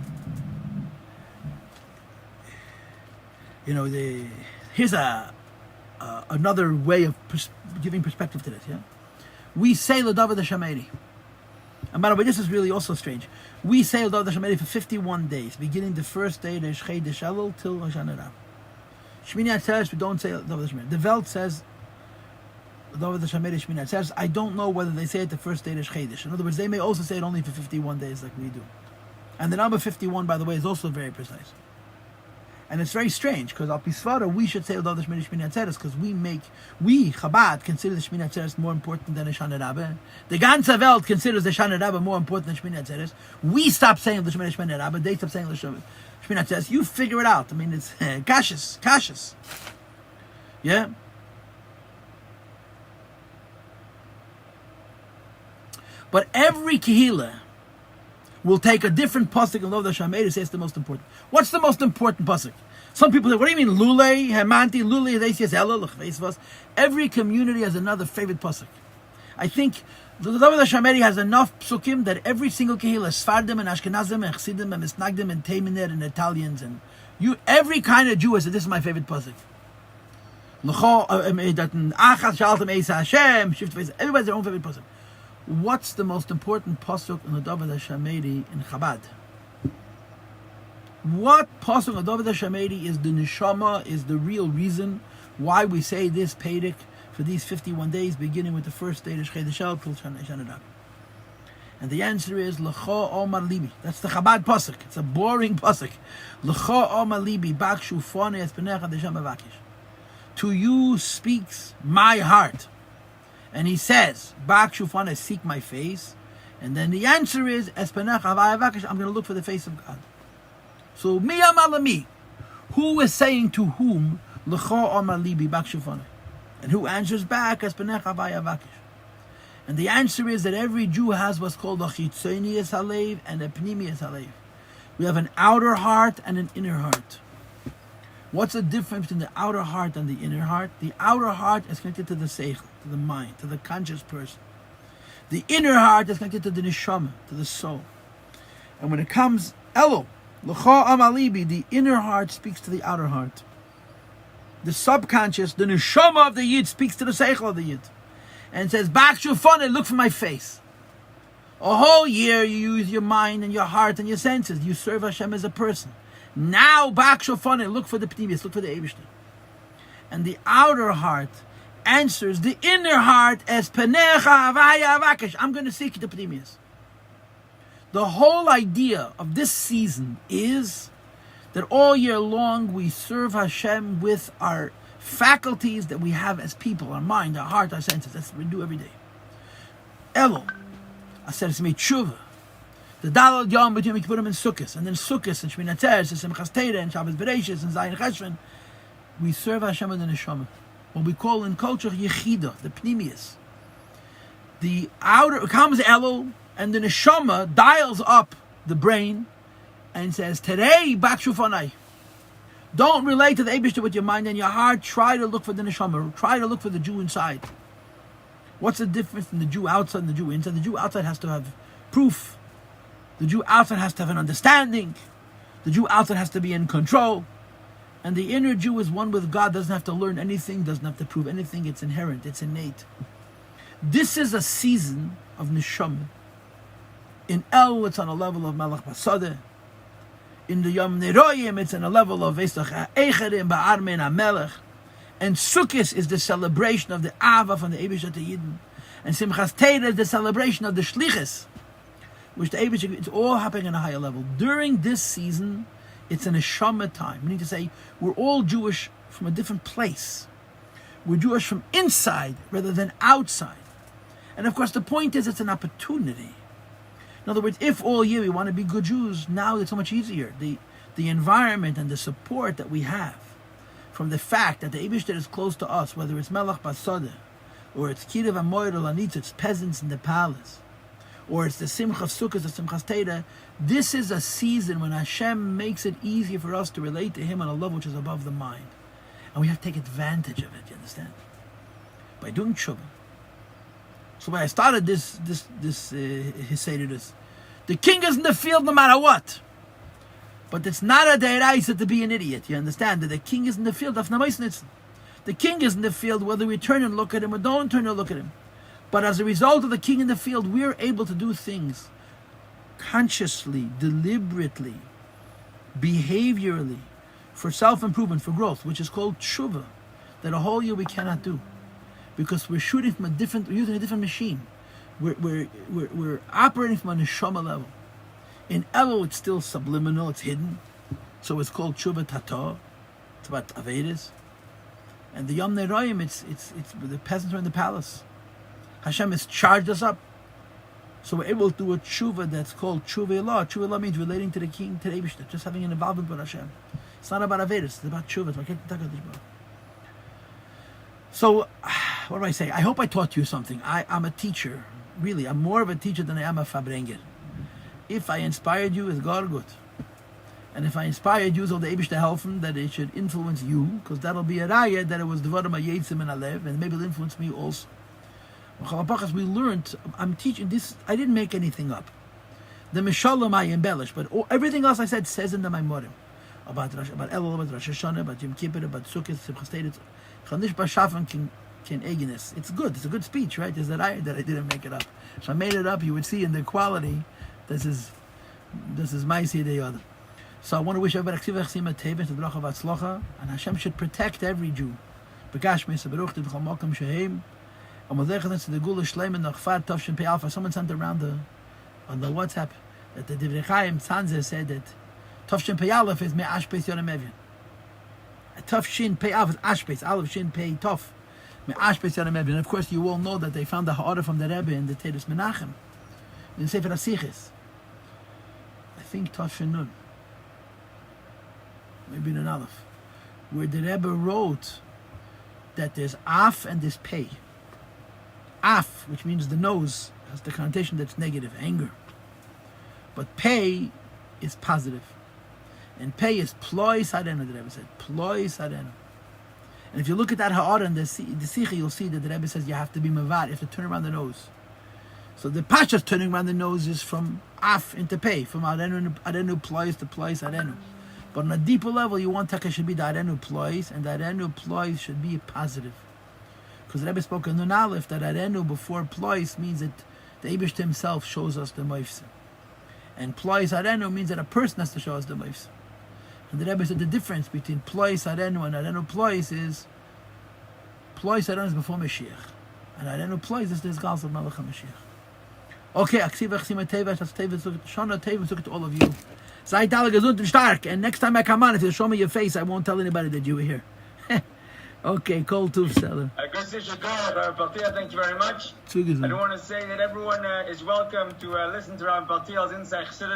[SPEAKER 1] You know, here's another way of giving perspective to this. Yeah, we say L'David HaShameri, and by the way, this is really also strange. We say L'David HaShameri for 51 days, beginning the first day, the Shchei de Elul till Hoshana Rabbah. Shmini Atzeres, we don't say L'David HaShameri. The Welt says L'David HaShameri Shmini Atzeres. I don't know whether they say it the first day, the Shchei. In other words, they may also say it only for 51 days, like we do. And the number 51, by the way, is also very precise. And it's very strange, because Al Pisvara, we should say L'David HaShameri Shmini Atzeres, because we, Chabad, consider the Shmini Atzeres more important than the Hoshana Rabbah. The ganze Welt considers the Hoshana Rabbah more important than Shmini Atzeres. We stop saying the Shmini Rabbah, they stop saying the Shmini Atzeres. You figure it out. I mean, it's cautious. Yeah? But every Kehillah, will take a different pasuk and love the Shameiri, say it's the most important. What's the most important pasuk? Some people say, what do you mean, Lule, Hemanti, Lule, they say, every community has another favorite pasuk. I think the love of the Shameiri has enough psukim that every single kehillah, Sfardim and Ashkenazim and Chassidim and Misnagdim and Taiminer and Italians and every kind of Jew has said, this is my favorite pasuk. Everybody's their own favorite pasuk. What's the most important pasuk in the David HaShameiri in Chabad? What pasuk in the David HaShameiri is the neshama, is the real reason why we say this Pedic for these 51 days, beginning with the first day of Chodesh Elul till Shana Rab? And the answer is L'cho Omar Libi. That's the Chabad pasuk. It's a boring pasuk. L'cho Omar Libi Bakshu Fone Es Penecha Desham Avakish. To you speaks my heart. And he says, Bakshu Fone, seek my face. And then the answer is Es Penecha Avakish. I'm going to look for the face of God. So mi amar mi, who is saying to whom L'cho Omar Libi Bakshu Fone? And who answers back as Penecha Avakish? And the answer is that every Jew has what's called a chitzonius halev and a pnimius halev. We have an outer heart and an inner heart. What's the difference between the outer heart and the inner heart? The outer heart is connected to the seichel, to the mind, to the conscious person. The inner heart is connected to the neshama, to the soul. And when it comes Elul, L'cho Amalibi, the inner heart speaks to the outer heart. The subconscious, the neshama of the yid speaks to the seichel of the yid. And says, Bakshu Fone, look for my face. A whole year you use your mind and your heart and your senses. You serve Hashem as a person. Now, Bakshu Fone, look for the Pnimis, look for the Eibishter. And the outer heart answers the inner heart as Penecha Avaya Avakish. I'm going to seek the Pnimis. The whole idea of this season is that all year long we serve Hashem with our faculties that we have as people, our mind, our heart, our senses. That's what we do every day. Elul, I said it's made tshuva. The Dalad Yom between we put them in Sukkot, and then Sukkot and Shmini Atzeres and Simchas Torah and Shabbos Bereishis and Zayin Cheshvan. We serve Hashem with the neshama. What we call in culture Yechida, the Pnimius. The outer comes Elul, and the neshama dials up the brain and says, "Today, Bakshu Fonai." Don't relate to the Eibishter with your mind and your heart. Try to look for the neshama. Try to look for the Jew inside. What's the difference in the Jew outside and the Jew inside? The Jew outside has to have proof. The Jew outside has to have an understanding. The Jew outside has to be in control. And the inner Jew is one with God, doesn't have to learn anything, doesn't have to prove anything. It's inherent, it's innate. This is a season of neshama. In El, it's on a level of Melech Basadeh. In the Yom Neroyim, it's on a level of Vesach Eicherim Ba'armen HaMelech. And Sukkot is the celebration of the Ava from the Eibishter to Yidden. And Simchas Torah is the celebration of the Shlichus, which the Eibishter, it's all happening on a higher level. During this season, it's an neshama time. We need to say, we're all Jewish from a different place. We're Jewish from inside rather than outside. And of course, the point is, it's an opportunity. In other words, if all year we want to be good Jews, now it's so much easier. The environment and the support that we have from the fact that the Eibishter is close to us, whether it's Melech Basadeh, or it's Kirev HaMoed Lanitz, it's peasants in the palace, or it's the Simcha of Sukkot, the Simchas Torah, this is a season when Hashem makes it easier for us to relate to Him on a level which is above the mind. And we have to take advantage of it, you understand? By doing tshuva. So when I started this Hisedus, the king is in the field no matter what. But it's not a deraisa to be an idiot. You understand that the king is in the field of Namaisnitzen. The king is in the field whether we turn and look at him or don't turn and look at him. But as a result of the king in the field, we're able to do things consciously, deliberately, behaviorally, for self-improvement, for growth, which is called tshuva, that a whole year we cannot do. Because we're shooting from we're using a different machine. We're operating from a neshama level. In Elul, it's still subliminal, it's hidden. So it's called tshuva tato. It's about Avedis. And the Yom Neroyim, it's the peasants are in the palace. Hashem has charged us up. So we're able to do a tshuva that's called tshuva Elah. Tshuva Elah means relating to the king, to the Eibishter, just having an involvement with Hashem. It's not about Avedis, it's about tshuva. So, what do I say? I hope I taught you something. I'm a teacher. Really, I'm more of a teacher than I am a fabrenger. If I inspired you, it's God good. And if I inspired you, so the Eibush to helfen, that it should influence you, because that'll be a raya that it was Devarim HaYetzim and Alev, and maybe it'll influence me also. We learned, I'm teaching this, I didn't make anything up. The Mashal I embellish, but everything else I said says in the Maimorim. About Elul, about Rosh Hashanah, about Yom Kippur, about Sukkot, Simchas Torah. Chanish B'Shafan can eginess. It's good. It's a good speech, right? Is that I didn't make it up. If I made it up, you would see in the quality. This is my other. So I want to wish everybody and Hashem should protect every Jew. Someone sent around on the WhatsApp that the Divrei Chaim Tzanzer said that Tov Pei Aleph is me'ashpes Yonam Evin. Tov Shin Pei Aleph is ashpes. Aleph Shin Pei Tov me'ashpes Yonam Evin. And of course, you all know that they found the ha'ara from the Rebbe in the Teres Menachem in Sefer HaSiches. I think Tov Shin Nun, maybe in an Aleph, where the Rebbe wrote that there's Af and there's Pei. Af, which means the nose, has the connotation that's negative, anger. But Pei is positive. And Pei is Ploi Sarenu, the Rebbe said. Ploi Sarenu. And if you look at that ha'ara in the Sikha, you'll see that the Rebbe says you have to be Mavad, you have to turn around the nose. So the Pasha's turning around the nose is from Af into Pei, from Arenu Plois to Ploi Sarenu. But on a deeper level, you want Taka should be the Arenu Plois, and the Arenu Plois should be positive. Because the Rebbe spoke in Nun Aleph that Arenu before Plois means that the Eibush himself shows us the Moifse. And Plois Arenu means that a person has to show us the Moifse. And the Rebbe said the difference between Plois Arenu and Arenu Plois is Plois Arenu is before Mashiach, and Arenu Plois is the Gals of Malach HaMashiach. Okay, Aksiva Chsima Teva, Shana Teva, look at all of you. Seid alle gesund und stark. And next time I come on, if you show me your face, I won't tell anybody that you were here. Okay, Kol Tuv Seller.
[SPEAKER 3] Thank you very much. I do want to say that everyone is welcome to listen to Rabbi Baltiel's Inside Chassidus.